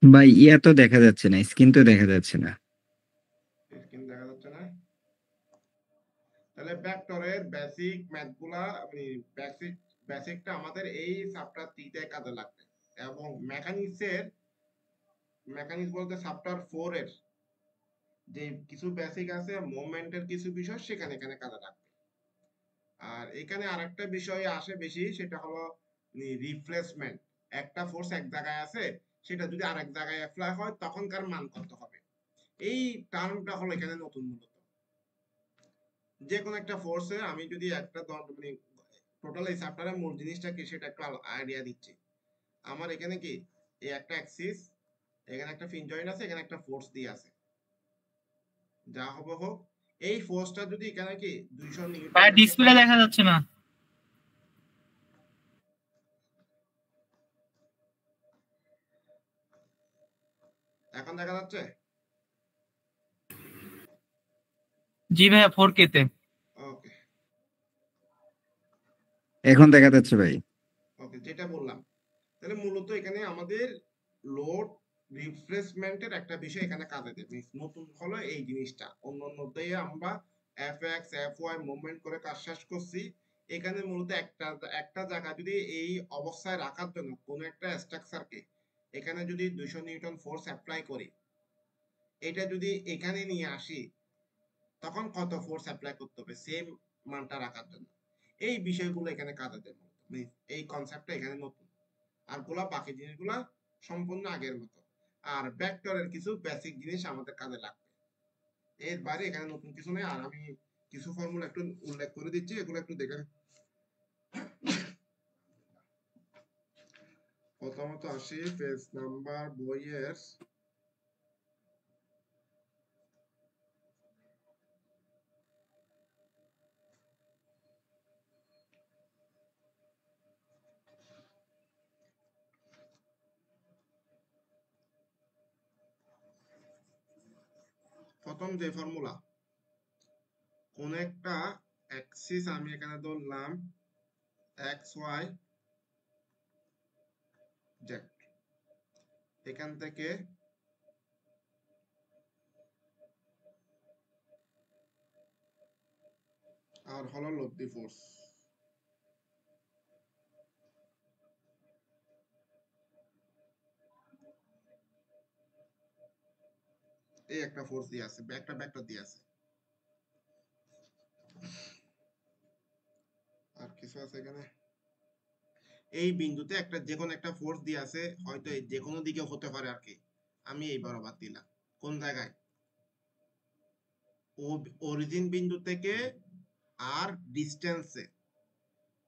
ভাই ইয়া তো দেখা যাচ্ছে না, স্ক্রিন তো দেখা যাচ্ছে না। স্ক্রিন দেখা যাচ্ছে না? তাহলে ভেক্টরের বেসিক ম্যাথগুলা মানে বেসিক বেসিকটা আমাদের এই চ্যাপ্টার 3 তে কাজে লাগবে, এবং মেকানিক্স বলতে চ্যাপ্টার 4 এর যে কিছু বেসিক আছে মোমেন্টের কিছু বিষয় সেখানে এখানে কাজে লাগবে। আর এখানে আরেকটা বিষয় আসে বেশি, সেটা হলো রিপ্লেসমেন্ট। একটা ফোর্স এক জায়গায় আছে, সেটা যদি আরেক জায়গায় অ্যাপ্লাই হয় তখনকার মান কত হবে, এই টার্মটা হলো এখানে নতুন। মূলত যে কোনো একটা ফোর্সে আমি যদি একটা মানে টোটাল এই চ্যাপ্টারের মূল জিনিসটা কি সেটা একটু আইডিয়া দিচ্ছি। আমার এখানে কি এই একটা অ্যাক্সিস, এখানে একটা ফিন জয়েন্ট আছে, এখানে একটা ফোর্স দিয়ে আছে, যা হবে হোক। এই ফোর্সটা যদি এখানে কি 200 নিউটন ভাই থেকে ডিসপ্লে দেখা যাচ্ছে না। এখন দেখা যাচ্ছে? জি ভাইয়া 4K তে। ওকে। এখন দেখা যাচ্ছে ভাই। ওকে, যেটা বললাম, তাহলে মূলত এখানে আমাদের লোড রিপ্লেসমেন্টের একটা বিষয় এখানে কাজে দেবে। নতুন হলো এই জিনিসটা, অন্যতে আমরা F X F Y movement করে কাজ শেষ করছি। এখানে মূলত একটা একটা জায়গা যদি এই অবস্থায় রাখার জন্য কোনো একটা স্ট্রাকচারকে এখানে যদি 200 নিউটন ফোর্স অ্যাপ্লাই করি, এটা যদি এখানে নিয়ে আসি তখন কত ফোর্স অ্যাপ্লাই করতে হবে সেম মানটা রাখার জন্য, এই বিষয়গুলো এখানে কাজে দেবে। এই কনসেপ্টটা এখানে নতুন, আর বাকি জিনিসগুলা সম্পূর্ণ আগের মতো। আর ভেক্টরের কিছু বেসিক জিনিস আমাদের কাজে লাগবে, এর বাইরে এখানে নতুন কিছু নেই। আর আমি কিছু ফর্মুলা একটু উল্লেখ করে দিচ্ছি, এগুলো একটু দেখে। প্রথমত আসি পেজ নাম্বার বইয়ের, প্রথম যে ফর্মুলা, কোন একটা অ্যাক্সিস আমি এখানে ধরলাম এক্স ওয়াই জেড, এখান থেকে আর হলো লব্ধি ফোর্স, এই একটা ফোর্স দিয়ে আছে, একটা ভেক্টর দিয়ে আছে। আর কিছু আছে এখানে, এই বিন্দুতে একটা যে কোনো একটা ফোর্স দিয়ে আছে, হয়তো যে কোনো দিকে হতে পারে আর কি। আমি এই বরাবর দিলাম কোন জায়গায়, অরিজিন বিন্দু থেকে আর ডিস্টেন্সে,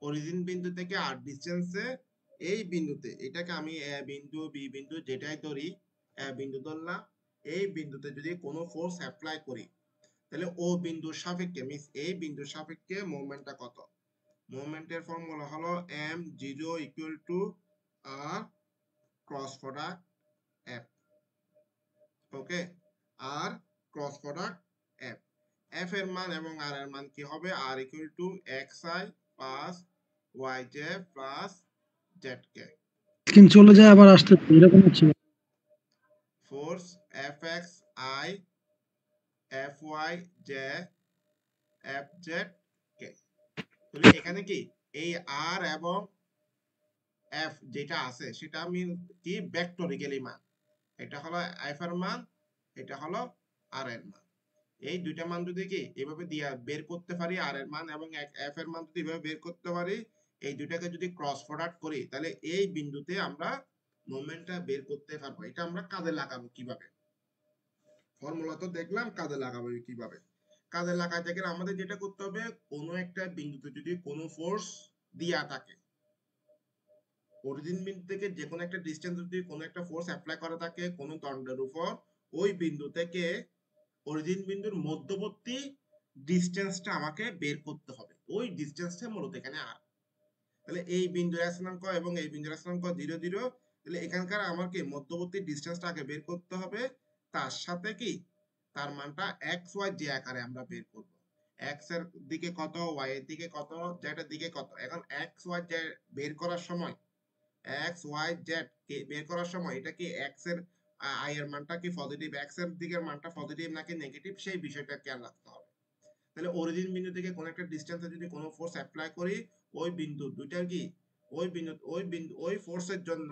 অরিজিন বিন্দু থেকে আর ডিস্টেন্সে এই বিন্দুতে, এটাকে আমি এ বিন্দু বি বিন্দু যেটাই ধরি, এ বিন্দু ধরলাম, এই বিন্দুতে যদি কোনো ফোর্স অ্যাপ্লাই করি তাহলে ও বিন্দুর সাপেক্ষে মিন্স এই বিন্দুর সাপেক্ষে মোমেন্টটা কত। মোমেন্টের ফর্মুলা হলো M zero equal to r cross product F. Okay, r cross product F, F এর মান এবং আর এর মান কি হবে, r equal to x i plus y j plus z k. Screen চলে যায় আবার আসতে এরকম হচ্ছে। Force F x i F y j F z k. তাহলে এখানে কি এই আর এবং এফ যেটা আছে সেটা মিন কি ভেক্টরিক্যালি মান, এটা হলো এফ এর মান, এটা হলো আর এর মান। এই দুইটা মান যদি কি এভাবে দিয়া বের করতে পারি, আর এর মান এবং এফ এর মান যদি এভাবে বের করতে পারি, এই দুইটাকে যদি ক্রস প্রোডাক্ট করি তাহলে এই বিন্দুতে আমরা মোমেন্টটা বের করতে পারবো। এটা আমরা কাজে লাগাবো কিভাবে, ফর্মুলা তো দেখলাম, কাজে লাগাবো কিভাবে। কাজে লাগাতে গেলে আমাদের যেটা করতে হবে, কোনো একটা বিন্দুতে যদি কোনো ফোর্স দিয়া থাকে, অরিজিন বিন্দু থেকে যে কোনো একটা ডিস্টেন্স যদি কোনো একটা ফোর্স অ্যাপ্লাই করা থাকে কোনো দণ্ডের উপর, ওই বিন্দু থেকে অরিজিন বিন্দুর মধ্যবর্তী ডিস্টেন্সটা আমাকে বের করতে হবে, ওই ডিস্টেন্সটা মূলত এখানে আর। তাহলে এই বিন্দুর স্থানাঙ্ক এবং এই বিন্দুর স্থানাঙ্ক 0 0, তাহলে এখানকার আমাকে মধ্যবর্তী ডিস্টেন্সটা আগে বের করতে হবে, তার সাথে কি তার মানটা এক্স ওয়াই জে আকারে আমরা বের করব। এক্স এর দিকে কত, ওয়াই এর দিকে কত, জেড এর দিকে কত। এখন এক্স ওয়াই জেড বের করার সময়, এক্স ওয়াই জেড কে বের করার সময় এটা কি এক্স এর আই এর মানটা কি পজিটিভ, এক্স এর দিকের মানটা পজিটিভ নাকি নেগেটিভ, সেই বিষয়টা খেয়াল রাখতে হবে। তাহলে অরিজিন বিন্দু থেকে কোন একটা ডিসটেন্সে যদি কোনো ফোর্স অ্যাপ্লাই করি, ওই বিন্দু দুইটার কি ওই ফোর্সের জন্য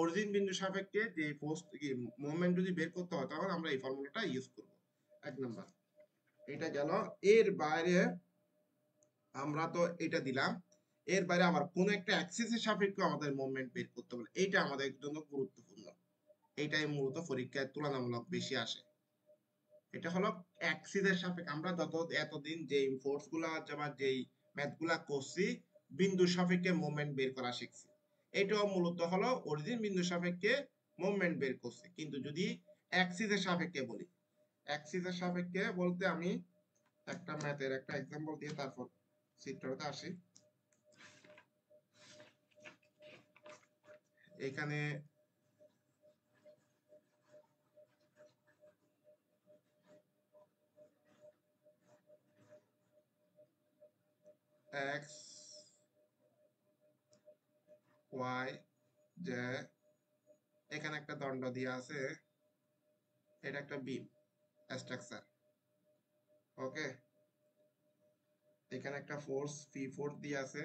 অরিজিন বিন্দু সাপেক্ষে যে ফোর্স কি মোমেন্ট যদি বের করতে হয়, তখন আমরা এই ফর্মুলাটা ইউজ করব। 1 নাম্বার এটা গেল। এর বাইরে আমরা তো এটা দিলাম, এর বাইরে আবার কোন একটা অ্যাক্সিসের সাপেক্ষে আমাদের মুভমেন্ট বের করতে হবে, এইটা আমাদের জন্য গুরুত্বপূর্ণ। এইটাই মূলত পরীক্ষায় তুলনামূলক বেশি আসে। এটা হলো অ্যাক্সিসের সাপেক্ষে। আমরা এতদিন যেই ফোর্স গুলা বা যেই ম্যাথ গুলা করছি, বিন্দুর সাপেক্ষে মুভমেন্ট বের করা শিখছি। এটাও মূলত হলো অরিজিন বিন্দুর সাপেক্ষে মুভমেন্ট বের করছি। কিন্তু যদি অ্যাক্সিসের সাপেক্ষে বলি, অ্যাক্সিসের সাপেক্ষে বলতে আমি একটা ম্যাথের একটা এক্সাম্পল দিয়ে তারপর চিত্রটা আসি। এখানে x y z, এখানে একটা দণ্ড দেয়া আছে, এটা একটা বিম স্ট্রাকচার। ওকে, এখানে একটা ফোর্স P4 দিয়ে আছে,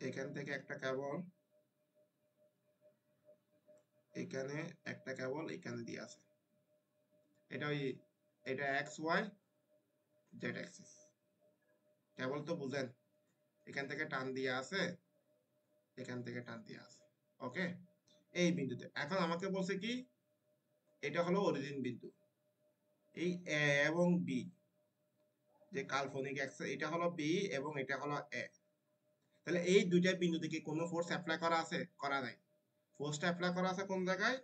এখান থেকে একটা কেবল, এখানে একটা কেবল এখানে দিয়ে আছে। এটা এক্স ওয়াই জেড অ্যাক্সিস। কেবল তো বুঝেন, এখান থেকে টান দিয়ে আছে, এখান থেকে টান দিয়ে আছে। ওকে, এই বিন্দুতে এখন আমাকে বলছে কি, এটা হলো অরিজিন বিন্দু। এই এ এবং বি যে কাল্পনিক অ্যাক্সিস, এটা হলো বি এবং এটা হলো এ। তাহলে এই দুইটা বিন্দু থেকে কোনো ফোর্স অ্যাপ্লাই করা আছে? করা নাই। ফোর্সটা অ্যাপ্লাই করা আছে কোন জায়গায়?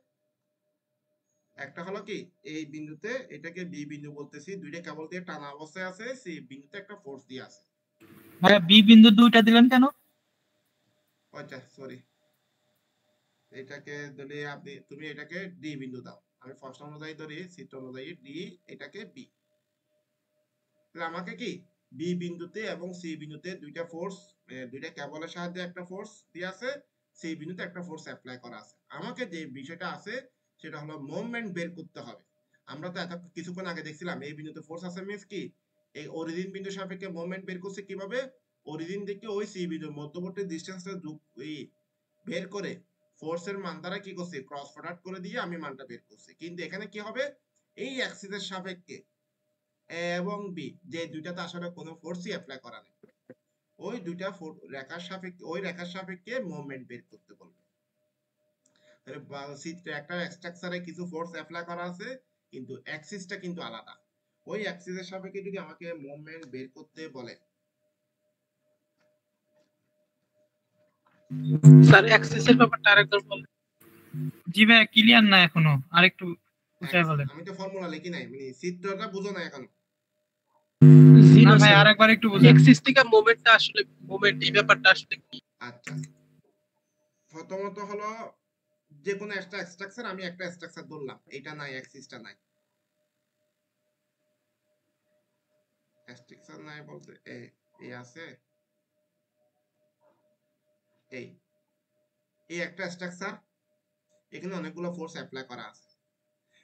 একটা হলো কি এই বিন্দুতে, এটাকে বি বিন্দু বলতেছি, দুইটা কেবল দিয়ে টানা অবস্থায় আছে, সেই বিন্দুতে একটা ফোর্স দিয়ে আছে। ভাইয়া বি বিন্দু দুইটা দিলেন কেন? আচ্ছা সরি, এটাকে ধরে তুমি এটাকে ডি বিন্দু দাও, আমি ফার্স্ট অনুযায়ী ধরি, চিত্র অনুযায়ী ডি, এটাকে বি। তাহলে আমাকে কি বি বিন্দুতে এবং সি বিন্দুতে দুইটা ফোর্স, দুইটা কেবলের সাহায্যে একটা ফোর্স দিয়ে আছে, সেই বিন্দুতে একটা ফোর্স অ্যাপ্লাই করা আছে। আমাকে যে বিষয়টা আছে সেটা হলো মোমেন্ট বের করতে হবে। আমরা তো এত কিছুক্ষণ আগে দেখছিলাম এই বিন্দুতে ফোর্স আছে মিন্স কি, এই অরিজিন বিন্দু সাপেক্ষে মোমেন্ট বের করছে কিভাবে, অরিজিন থেকে ওই সি বিন্দুর মধ্যবর্তী ডিসটেন্সটা বের করে ফোর্সের মান দ্বারা কি করছে, ক্রস প্রোডাক্ট করে দিয়ে আমি মানটা বের করছি। কিন্তু এখানে কি হবে, এই অ্যাক্সিসের সাপেক্ষে এ এবং বি যে দুইটাতে আসলে কোনো ফোর্সই অ্যাপ্লাই করা নেই, ওই দুইটা রেখার সাপেক্ষে, ওই রেখার সাপেক্ষে মুভমেন্ট বের করতে বলবে। তাহলে চিত্রে একটা স্ট্রাকচারে কিছু ফোর্স অ্যাপ্লাই করা আছে, কিন্তু অ্যাক্সিসটা কিন্তু আলাদা। ওই অ্যাক্সিসের সাপেক্ষে যদি আমাকে মুভমেন্ট বের করতে বলে, স্যার অ্যাক্সেসের ব্যাপারটা আরেকবার বলুন। জি ভাইয়া ক্লিয়ার না এখনো, আরেকটু উঁচাই বলেন। আমি তো ফর্মুলা লিখি নাই, মানে চিত্রটা বুঝো না এখন। না ভাই আরেকবার একটু বুঝান। অ্যাক্সিস থেকে মোমেন্টটা আসলে, মোমেন্ট এই ব্যাপারটা আসলে কি? আচ্ছা, প্রথমত হলো যে কোনো একটা স্ট্রাকচার, আমি একটা স্ট্রাকচার ধরলাম, এটা নাই, অ্যাক্সিসটা নাই। স্ট্রাকচার নাই বলতে এই আছে, এই একটা স্ট্রাকচার, এখানে অনেকগুলো ফোর্স অ্যাপ্লাই করা আছে।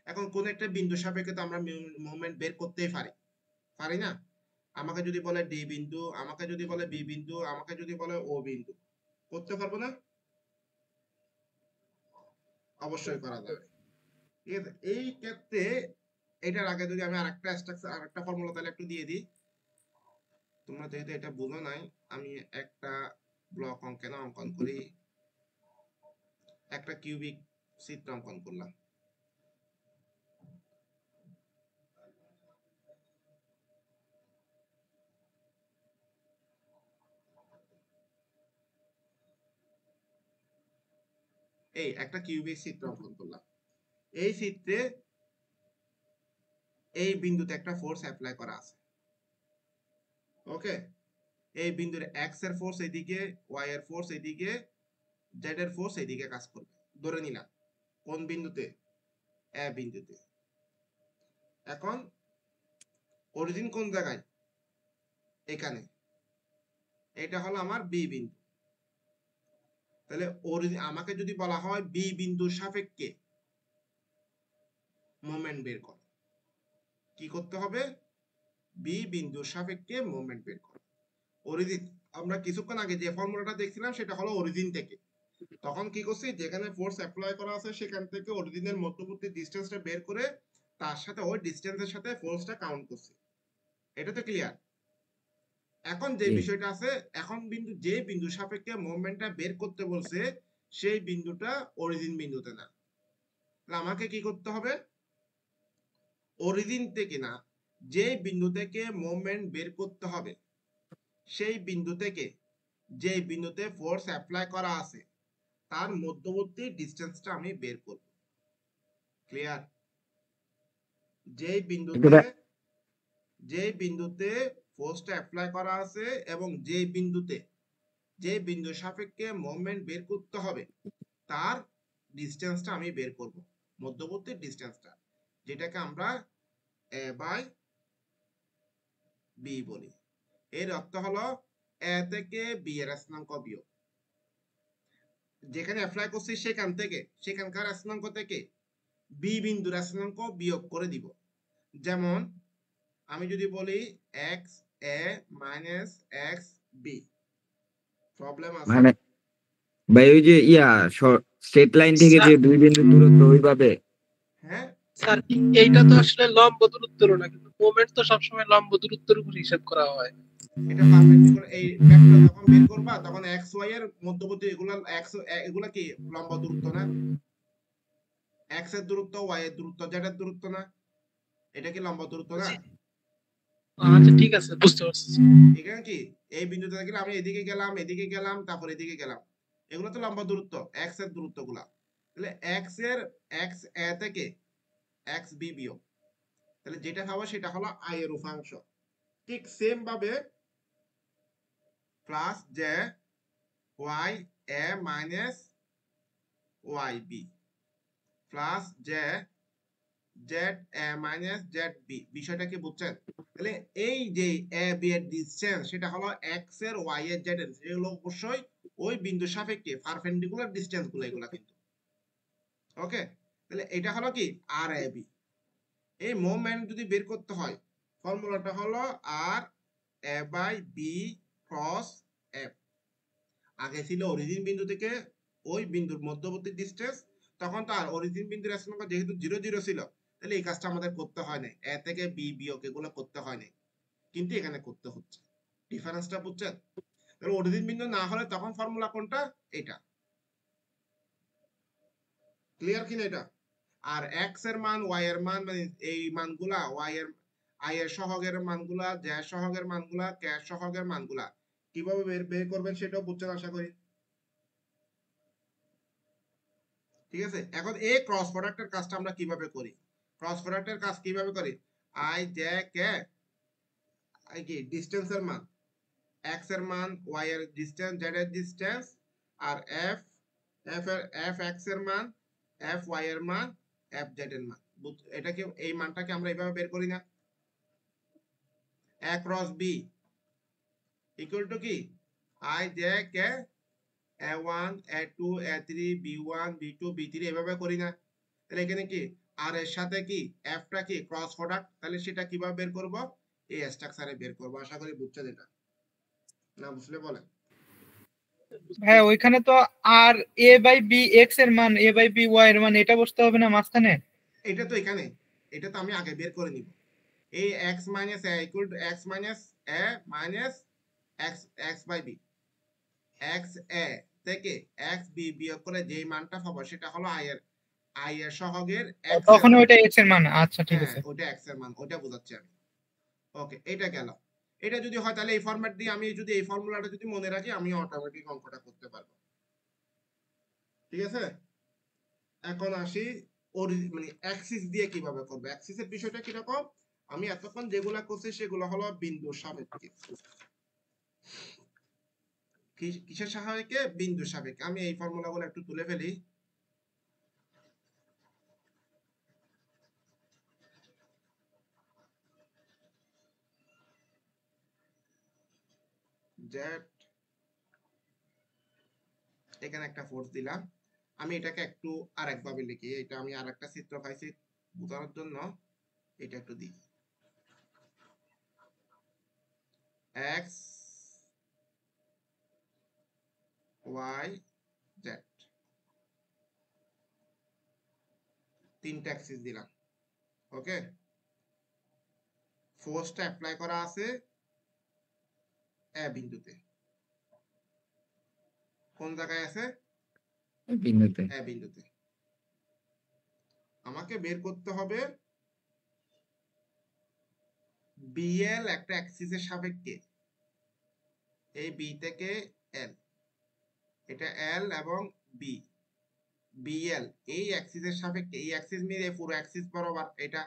এখন কোন একটা বিন্দু সাপেক্ষে তো আমরা মুভমেন্ট বের করতেই পারি না? আমাকে যদি বলে ডি বিন্দু, আমাকে যদি বলে বি বিন্দু, আমাকে যদি বলে ও বিন্দু, করতে পারবো না? অবশ্যই করা যাবে। ঠিক আছে, এই ক্ষেত্রে এটার আগে যদি আমি আরেকটা স্ট্রাকচার, আরেকটা ফর্মুলা তাহলে একটু দিয়ে দিই, তোমরা যেহেতু এটা বুঝো নাই, আমি একটা ব্লক অঙ্কন করি, একটা কিউবিক চিত্র অঙ্কন করলাম। এই একটা কিউবিক চিত্র অঙ্কন করলাম, এই চিত্রে এই বিন্দুতে একটা ফোর্স অ্যাপ্লাই করা আছে। ওকে, এই বিন্দুর এক্স এর ফোর্স এদিকে, ওয়াই এর ফোর্স এদিকে, জেড এর ফোর্স এদিকে কাজ করবে ধরে নিলাম। কোন বিন্দুতে? এ বিন্দুতে। এখন অরিজিন কোন জায়গায়? এখানে, এটা হলো আমার বি বিন্দু। তাহলে অরিজিন আমাকে যদি বলা হয় বি বিন্দুর সাপেক্ষে মোমেন্ট বের করো। কি করতে হবে? বি বিন্দুর সাপেক্ষে মোমেন্ট বের করো। অরিজিন, আমরা কিছুক্ষণ আগে যে ফর্মুলাটা দেখছিলাম সেটা হলো অরিজিন থেকে। তখন কি করছি, যেখানে ফোর্স অ্যাপ্লাই করা আছে সেখান থেকে অরিজিনের মধ্যবর্তী ডিসটেন্সটা বের করে তার সাথে ওই ডিসটেন্সের সাথে ফোর্সটা কাউন্ট করছি। এটা তো ক্লিয়ার? এখন যে জি। বিষয়টা আছে, এখন যে বিন্দু সাপেক্ষে মোমেন্টটা বের করতে বলছে সেই বিন্দুটা অরিজিন বিন্দুতে না। তাহলে আমাকে কি করতে হবে? অরিজিন থেকে না, যে বিন্দু থেকে মোমেন্ট বের করতে হবে সেই বিন্দু থেকে যে বিন্দুতে ফোর্স অ্যাপ্লাই করা আছে তার মধ্যবর্তী ডিসটেন্সটা আমি বের করব। ক্লিয়ার? যে বিন্দুতে ফোর্সটা অ্যাপ্লাই করা আছে এবং যে বিন্দুর সাপেক্ষে মোমেন্ট বের করতে হবে তার ডিসটেন্সটা আমি বের করব, মধ্যবর্তী ডিসটেন্সটা, যেটাকে আমরা এ বাই বি বলি। এর অর্থ হলো এ থেকে বি এর স্থানাঙ্ক বিয়োগ, যেখানে অ্যাপ্লাই করছি সেখানকার স্থানাঙ্ক থেকে বি বিন্দুর স্থানাঙ্ক বিয়োগ করে দিব। যেমন আমি যদি বলি এক্স এ মাইনাস এক্স বি, প্রবলেম আছে? মানে ভাই ওই যে স্ট্রেট লাইন থেকে যে দুই বিন্দুর দূরত্ব ওইভাবে। হ্যাঁ, স্যার এইটা তো আসলে লম্ব দূরত্বের না, কিন্তু মোমেন্ট তো সবসময় লম্ব দূরত্বের উপর হিসাব করা হয়। এটা পারপেন্ডিকুলার, এই ভেক্টর যখন বের করবা তখন এক্স ওয়াই এর মধ্যবর্তী এগুলা কি লম্ব দূরত্ব না? এক্স এর দূরত্ব, ওয়াই এর দূরত্ব, জেড এর দূরত্ব না? এটা কি লম্ব দূরত্ব না? আচ্ছা ঠিক আছে, বুঝতে পারছি। এখানে কি এই বিন্দুতে গেলে আমি এদিকে গেলাম তারপর এদিকে গেলাম, এগুলো তো লম্ব দূরত্ব, এক্স এর দূরত্ব গুলা। তাহলে এক্স এ থেকে এক্স বি বিয়োগ, তাহলে যেটা পাবো সেটা হলো আই এর উপাংশ। ঠিক সেম ভাবে plus j y a minus y b plus j z a minus z b, বিষয়টা কি বুঝছেন? তাহলে এই যে এ বি এর ডিসটেন্স সেটা হলো এক্স এর ওয়াই এর জেড এর, এগুলো অবশ্যই ওই বিন্দু সাপেক্ষে পারপেন্ডিকুলার ডিসটেন্স গুলো, এগুলা কিন্তু। ওকে, তাহলে এটা হলো কি আর এ বি। এই মোমেন্ট যদি বের করতে হয় ফর্মুলাটা হলো আর A by B cross F. আগে ছিল অরিজিন বিন্দু থেকে ওই বিন্দুর মধ্যবর্তী ডিসটেন্স, তখন তো আর অরিজিন বিন্দুর স্থানাঙ্ক যেহেতু 0 0 ছিল তাহলে এই কাজটা আমাদের করতে হয় না, এ থেকে বি বিয়োগ এগুলো করতে হয় না, কিন্তু এখানে করতে হচ্ছে। ডিফারেন্সটা বুঝছেন? তাহলে অরিজিন বিন্দু না হলে তখন ফর্মুলা কোনটা? এটা। ক্লিয়ার কিনা এটা? আর এক্স এর মান ওয়াই এর মান, মানে এই মানগুলা ওয়াই এর আই এর সহগের মানগুলা, জে সহগের মানগুলা, কে সহগের মানগুলা কিভাবে বের করবেন সেটাও বুঝছেন আশা করি। ঠিক আছে, এখন এই ক্রস প্রোডাক্টের কাজটা আমরা কিভাবে করি? ক্রস প্রোডাক্টের কাজ কিভাবে করি? আই জে কে আই কি ডিসটেন্সের মান, এক্স এর মান, ওয়াই এর ডিসটেন্স, জেড এর ডিসটেন্স, আর এফ এক্স এর মান, এফ ওয়াই এর মান, এফ জেড এর মান। এটাকে এই মানটাকে আমরা এইভাবে বের করি না? এ ক্রস বি ইকুয়াল টু কি I j K a1 a2 a3 b1 b2 b3 এভাবে করি না? তাহলে এখানে কি আর এর সাথে কি এফটা কি ক্রস প্রোডাক্ট, তাহলে সেটা কিভাবে বের করব? এই স্ট্রাকচারে বের করব। আশা করি বুঝছেন এটা? না বুঝলে বলেন। হ্যাঁ, ওইখানে তো আর এ বাই বি এক্স এর মান, এ বাই বি ওয়াই এর মান, এটা বসতে হবে না মাঝখানে? এটা তো এখানে, এটা তো আমি আগে বের করে নিব। এই x minus a equal to x minus a minus x x by b, x a থেকে x b বিয়োগ করে যে মানটা পাবো সেটা হলো i এর সহগের x এর তখন মান। ওইটা এক্স এর মান। আচ্ছা ঠিক হ্যাঁ, আছে। ওটা x এর মান, ওটা বোঝাচ্ছি আমি। ওকে, এটা গেল। এটা যদি হয় তাহলে এই ফরম্যাট দিয়ে আমি যদি এই ফর্মুলাটা যদি মনে রাখি আমি অটোমেটিক অঙ্কটা করতে পারবো। ঠিক আছে, এখন আসি মানে অ্যাক্সিস দিয়ে কিভাবে করবে। অ্যাক্সিসের বিষয়টা কিরকম? আমি এতক্ষণ যেগুলা করছি সেগুলো হলো বিন্দুর সাপেক্ষে। কিসের সাপেক্ষে? বিন্দুর সাপেক্ষে। আমি এই ফর্মুলাগুলো একটু তুলে ফেলি। জেড, এখানে একটা ফোর্স দিলাম। আমি এটাকে একটু আরেকভাবে লিখি, এটা আমি আরেকটা চিত্র পাইছি বোঝানোর জন্য এটা একটু দিই, এক্স ওয়াই জেড, তিনটা অ্যাক্সিস দিলাম। ওকে, ফোর্সটা অ্যাপ্লাই করা আছে এ বিন্দুতে। কোন জায়গায় আছে? বিন্দুতে। এ বিন্দুতে। আমাকে বের করতে হবে বিএল একটা অ্যাক্সিসের সাপেক্ষে, এই বি থেকে এল, এটা এল এবং বি, বিএল এই অ্যাক্সিসের সাপেক্ষে, এই অ্যাক্সিস মিলে পুরো অ্যাক্সিস বরাবর, এটা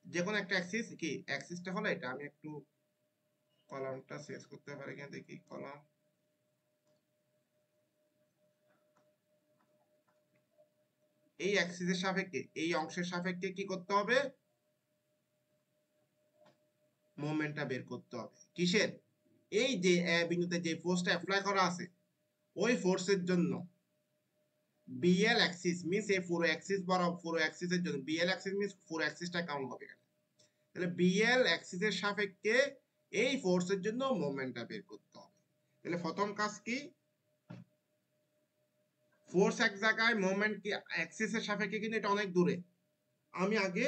যে কোনো একটা অ্যাক্সিস কি, অ্যাক্সিসটা হলো এটা। আমি একটু কলামটা চেঞ্জ করতে পারি, এখানে দেখি কলাম, এই অ্যাক্সিসের সাপেক্ষে এই অংশের সাপেক্ষে কি করতে হবে? মোমেন্টটা বের করতে হবে। কিসের? এই যে এ বিন্দুতে যে ফোর্সটা অ্যাপ্লাই করা আছে ওই ফোর্সের জন্য বিএল অ্যাক্সিস মিন্স এই পুরো অ্যাক্সিস বরাবর, পুরো অ্যাক্সিসের জন্য বিএল অ্যাক্সিস মিন্স পুরো অ্যাক্সিসটা কাউন্ট হবে এখানে। তাহলে বিএল অ্যাক্সিসের সাপেক্ষে এই ফোর্সের জন্য মোমেন্টটা বের করতে হবে। তাহলে প্রথম কাজ কি? ফোর্স এক জায়গায়, মোমেন্ট কি অ্যাক্সিসের সাপেক্ষে, কিন্তু এটা অনেক দূরে। আমি আগে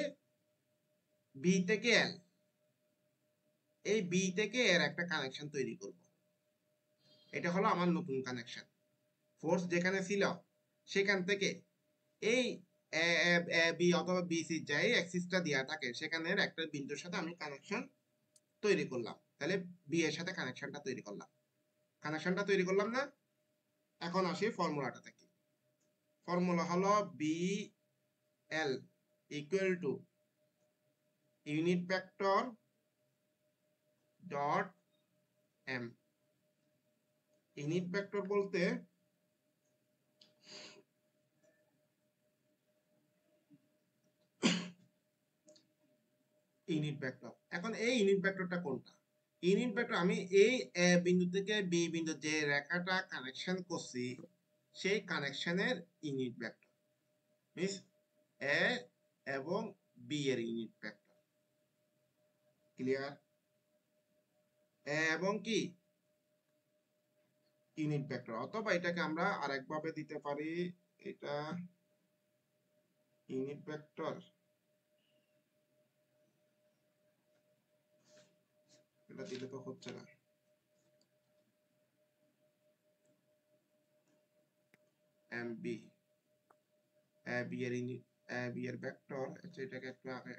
বি থেকে এল, এই বি থেকে এর একটা কানেকশন তৈরি করব। এটা হলো আমার নতুন কানেকশন। ফোর্স যেখানে ছিল সেখান থেকে এই বি অথবা বিসি যাই অ্যাক্সিসটা দেওয়া থাকে সেখানের একটা বিন্দুর সাথে আমি কানেকশন তৈরি করলাম। তাহলে বি এর সাথে কানেকশনটা তৈরি করলাম। কানেকশনটা তৈরি করলাম না? এখন আসি ফর্মুলাটা থেকে। ফর্মুলা হলো B L equal to unit vector dot M. Unit vector বলতে ইউনিট ভেক্টর। এখন এই ইউনিট ভেক্টরটা কোনটা? ইউনিট ভেক্টর আমি এই এ বিন্দু থেকে বি বিন্দু যে রেখাটা কানেকশন করছি সেই কানেকশনের ইউনিট ভেক্টর মিন্স এ এবং বি এর ইউনিট ভেক্টর। ক্লিয়ার? এ এবং কি ইউনিট ভেক্টর, অথবা এটাকে আমরা আরেকভাবে দিতে পারি, এটা ইউনিট ভেক্টর, এটা দিলে তো হচ্ছে না। এম বি, এ বি এর ইউনিট, এ বি এর ভেক্টর, আচ্ছা এটাকে একটু আগে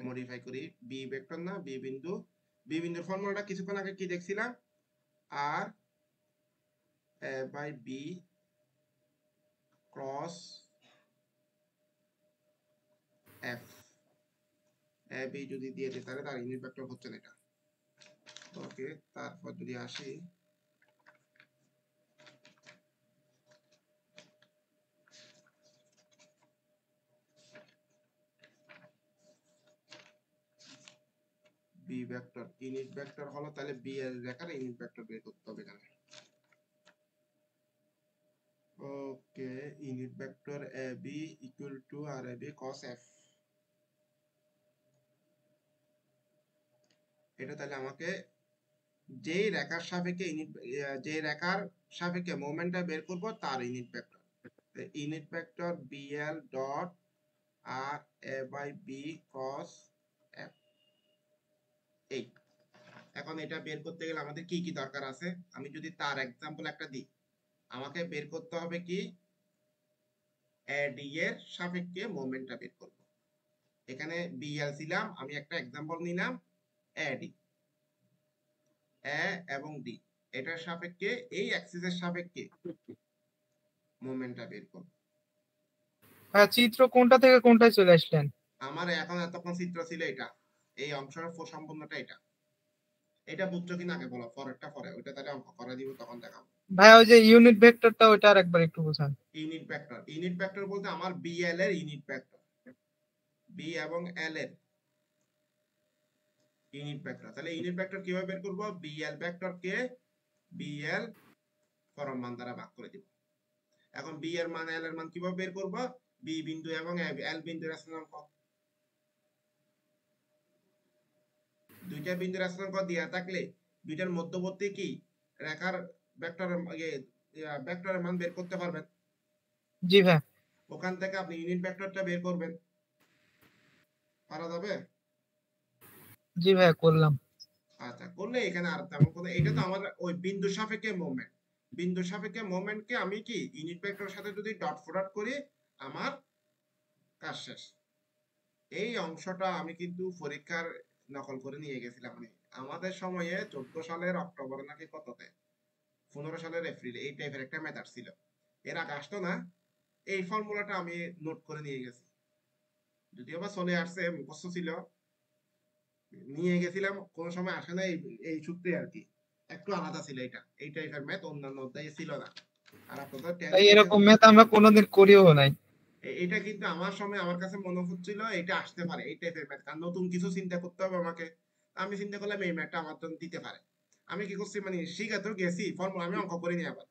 মডিফাই করি, বি ভেক্টর না বি বিন্দু। বি বিন্দুর ফর্মুলাটা কিছুক্ষণ আগে কি দেখছিলাম? R A by B cross F. A B যদি দিয়ে দিই তাহলে তার ইউনিট ভেক্টর হচ্ছে না এটা। ওকে, তারপর যদি আসি বি ভেক্টর, ইউনিট ভেক্টর হলো, তাহলে বি এর রেখার ইউনিট ভেক্টর বের করতে হবে এখানে। Okay, unit vector A B equal to R A B cos f। এটা তাহলে আমাকে যেই রেখার সাপেক্ষে ইউনিট, যে রেখার সাপেক্ষে মোমেন্টটা বের করব তার unit vector. Unit vector BL dot R A by B cos f। এই এখন এটা বের করতে গেলে আমাদের কি কি দরকার আছে? আমি যদি তার এক্সাম্পল একটা দিই, আমাকে বের করতে হবে কি এডি এর সাপেক্ষে মোমেন্টটা বের করব। এখানে বিএল ছিলাম, আমি একটা এক্সাম্পল নিলাম এডি, এ এবং ডি, এটার সাপেক্ষে এই অ্যাক্সিসের সাপেক্ষে মোমেন্টটা বের করব। হ্যাঁ, চিত্র কোনটা থেকে কোনটায় চলে আসলেন? আমার এখন এতক্ষণ চিত্র ছিল এটা, এই অংশের সম্পূর্ণটা এটা। এটা বুঝছো কিনা আগে বলো, পরেরটা পরে, ওইটা তাহলে অঙ্ক করে দিব তখন দেখাবো। ভাই ওই যে ইউনিট ভেক্টরটা ওইটা আরেকবার একটু বোঝান। ইউনিট ভেক্টর, ইউনিট ভেক্টর বলতে আমার বিএল এর ইউনিট ভেক্টর, বি এবং এল এর ইউনিট ভেক্টর। তাহলে ইউনিট ভেক্টর কিভাবে বের করব? বিএল ভেক্টর কে বিএল পরম মান দ্বারা ভাগ করে দিব। এখন বি এর মান এল এর মান কিভাবে বের করব? বি বিন্দু এবং এল বিন্দুর স্থানাঙ্ক, দুইটা বিন্দুর স্থানাঙ্ক দেয়া থাকলে দুইটার মধ্যবর্তী কি রেখার ভেক্টরের ভেক্টরের মান বের করতে পারবেন। জি ভাই। ওখান থেকে আপনি ইউনিট ভেক্টরটা বের করবেন, পারা যাবে? জি ভাই করলাম। আচ্ছা, করলে এখানে আর তেমন কোনো, এটা তো আমার ওই বিন্দু সাপেক্ষে মুভমেন্ট, বিন্দু সাপেক্ষে মুভমেন্টকে আমি কি ইউনিট ভেক্টরের সাথে যদি ডট প্রোডাক্ট করি আমার কাজ শেষ। এই অংশটা আমি কিন্তু পরীক্ষার নকল করে নিয়ে গেছিলাম। মানে আমাদের সময়ে 14 সালের অক্টোবর নাকি কততে, 15 সালের এপ্রিল, এই টাইপের একটা মেথড ছিল। এর আগে আসতো না, এই ফর্মুলাটা আমি নোট করে নিয়ে গেছি, যদিও বা চলে আসছে, মুখস্থ ছিল, নিয়ে গেছিলাম, কোন সময় আসে না এই সূত্রে আর কি। একটু আলাদা ছিল এটা, এই টাইপের ম্যাথ অন্যান্য অধ্যায়ে ছিল না। আর আপনাদের ভাই এরকম ম্যাথ আমরা কোনোদিন করিও নাই। এটা কিন্তু আমার সময় আমার কাছে মনে হচ্ছিল এটা আসতে পারে এই টাইপের ম্যাথ, কারণ নতুন কিছু চিন্তা করতে হবে আমাকে। আমি চিন্তা করলাম এই ম্যাথটা আমার জন্য দিতে পারে। আমি কি করছি, মানে শিখে তো গেছি, ফর্মুলা আমি অঙ্ক করিনি, আবার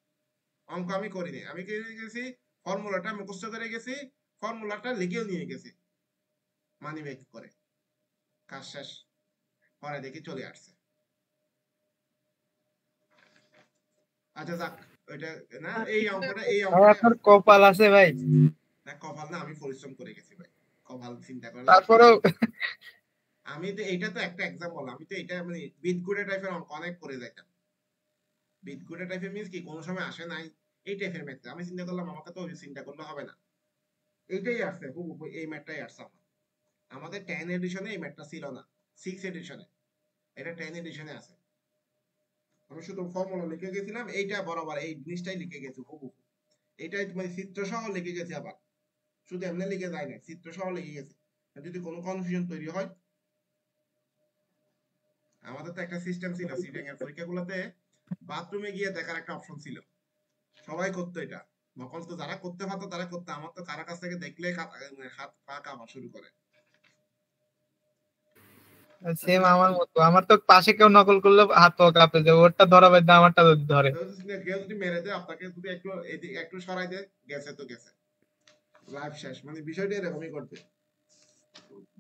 অঙ্ক আমি করিনি, আমি কি গেছি ফর্মুলাটা মুখস্থ করে গেছি, ফর্মুলাটা লিখেও নিয়ে গেছি মানি ব্যাগ করে, কাজ শেষ, পরে দেখি চলে আসছে। আচ্ছা যাক, ওইটা না, এই অঙ্কটা ভাই আপনার কপাল আছে ভাই। না, কপাল না, আমি পরিশ্রম করে গেছি ভাই, কপাল চিন্তা করে লাভ নেই। তারপরেও আমি তো এইটা তো একটা এক্সাম্পল, আমি তো এটা মানে বিটগুড়ে টাইপের অঙ্ক অনেক করে যাইতাম। বিটগুড়ে টাইপের মিন্স কি কোনো সময় আসে নাই এই টাইপের ম্যাথ, আমি চিন্তা করলাম আমাকে তো চিন্তা করলে হবে না, এইটাই আসছে হুবহু, এই ম্যাথটাই আসছে আমার। আমাদের 10 এডিশনে এই ম্যাথটা ছিল না, 6 এডিশনে, এটা 10 এডিশনে আছে। আমি শুধু ফর্মুলা লিখে গেছিলাম, এইটা বরাবর এই জিনিসটাই লিখে গেছি হুবহু, এইটাই মানে চিত্র সহ লিখে গেছি, আবার শুধু এমনি লিখে যায় না, চিত্র সহ লিখে গেছি। যদি কোনো কনফিউশন তৈরি হয়, আমাদের তো একটা সিস্টেম ছিল সিটিং এর পরীক্ষাগুলোতে, বাথরুমে গিয়ে দেখার একটা অপশন ছিল, সবাই করতো এটা, নকল তো যারা করতে পারতো তারা করতো, আমার তো কারো কাছ থেকে দেখলে হাত পা কাঁপা শুরু করে। সেম আমার মতো, আমার তো পাশে কেউ নকল করলে হাত পা কাঁপে যায়, ওরটা ধরা বাদ দিয়ে আমারটা ধরে। কেউ যদি মেরে দেয়, আপনাকে যদি একটু এদিকে একটু সরাই দেয়, গেছে তো গেছে, লাইফ শেষ, মানে বিষয়টা এরকমই করতে।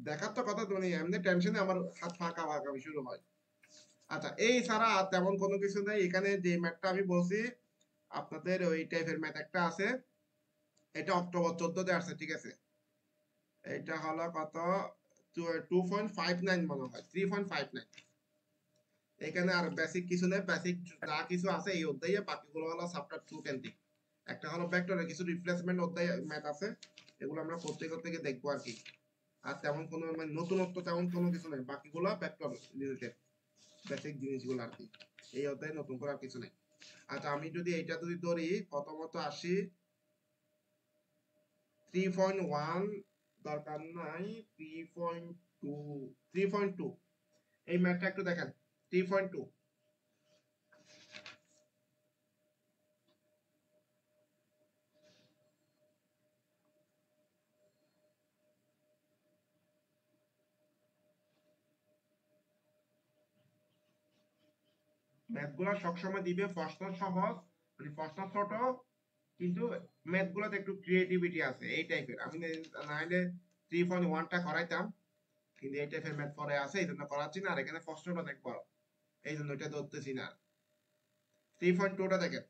দেখার তো কথা তো, মানে এমনি টেনশনে আমার হাত পা কাঁপা কাঁপি শুরু হয়। আচ্ছা, এই ছাড়া আর তেমন কোনো কিছু নেই এখানে। যে ম্যাথটা আমি বলছি আপনাদের, ওই টাইপের ম্যাথ একটা আছে, এটা অক্টোবর 14-তে আসছে, ঠিক আছে? এটা হলো কত, 2.59 মনে হয়, 3.59। এখানে আর বেসিক কিছু নেই, বেসিক যা কিছু আছে এই অধ্যায়ে, বাকিগুলো হলো চ্যাপ্টার 2 কেন্দ্রিক। একটা হলো ভেক্টরের কিছু রিপ্লেসমেন্ট অধ্যায় ম্যাথ আছে, এগুলো আমরা প্রত্যেক থেকে দেখবো আর কি। আর তেমন কোনো মানে নতুনত্ব তেমন কোনো কিছু নেই, বাকিগুলো ভেক্টর রিলেটেড বেসিক জিনিসগুলো আর কি, এই অধ্যায়ে নতুন করে আর কিছু নেই। আচ্ছা, আমি যদি এইটা যদি ধরি, প্রথমত আসি 3.1, দরকার নাই, 3.2, 3.2, এই ম্যাথটা একটু দেখেন। 3.2, ম্যাথগুলো সবসময় দিবে প্রশ্ন সহজ, মানে প্রশ্ন ছোট, কিন্তু ম্যাথগুলোতে একটু ক্রিয়েটিভিটি আছে এই টাইপের। আমি নাইলে 3.1টা করাইতাম, কিন্তু এই টাইপের ম্যাথ পরে আছে, এই জন্য করাচ্ছি না। আর এখানে প্রশ্নটা অনেক বড়, এই জন্য এটা ধরতেছি না। 3.2টা দেখেন,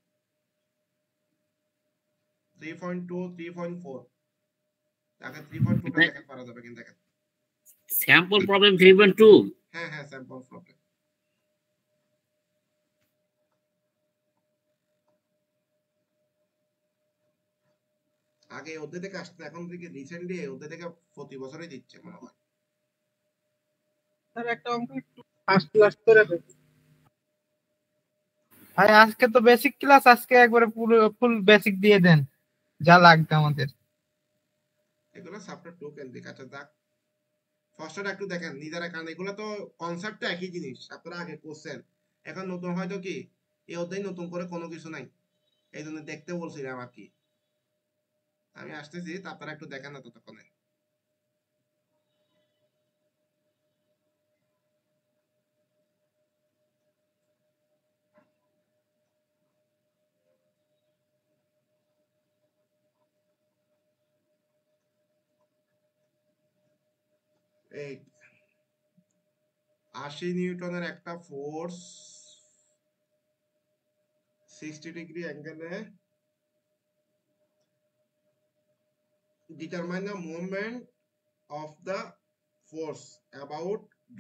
3.2, 3.4, তাকে 3.2টা দেখেন, পারা যাবে কিন্তু দেখেন। Sample problem 3.2. হ্যাঁ হ্যাঁ, স্যাম্পল প্রবলেম। আগে অধ্যায় থেকে আসতে, এখন থেকে রিসেন্টলি অধ্যায় থেকে প্রতি বছরই দিচ্ছে মনে হয়। স্যার একটা অঙ্ক একটু আস্তে আস্তে রাখবেন। ভাই আজকে তো বেসিক ক্লাস, আজকে একবারে পুরো ফুল বেসিক দিয়ে দেন যা লাগবে আমাদের। এগুলো চ্যাপ্টার 2 কেন্দ্রিক। আচ্ছা যাক, ফার্স্টটা একটু দেখেন নিজেরা, কারণ এগুলো তো কনসেপ্টটা একই জিনিস, আপনারা আগে করছেন। এখন নতুন হয়তো কি এই অধ্যায় নতুন করে কোনো কিছু নাই, এই জন্য দেখতে বলছিলাম আর কি। আমি আসতেছি, আপনারা একটু দেখেন না ততক্ষণে। এই 80 নিউটনের একটা ফোর্স 60 ডিগ্রি অ্যাঙ্গেলে determine the moment of the force about B.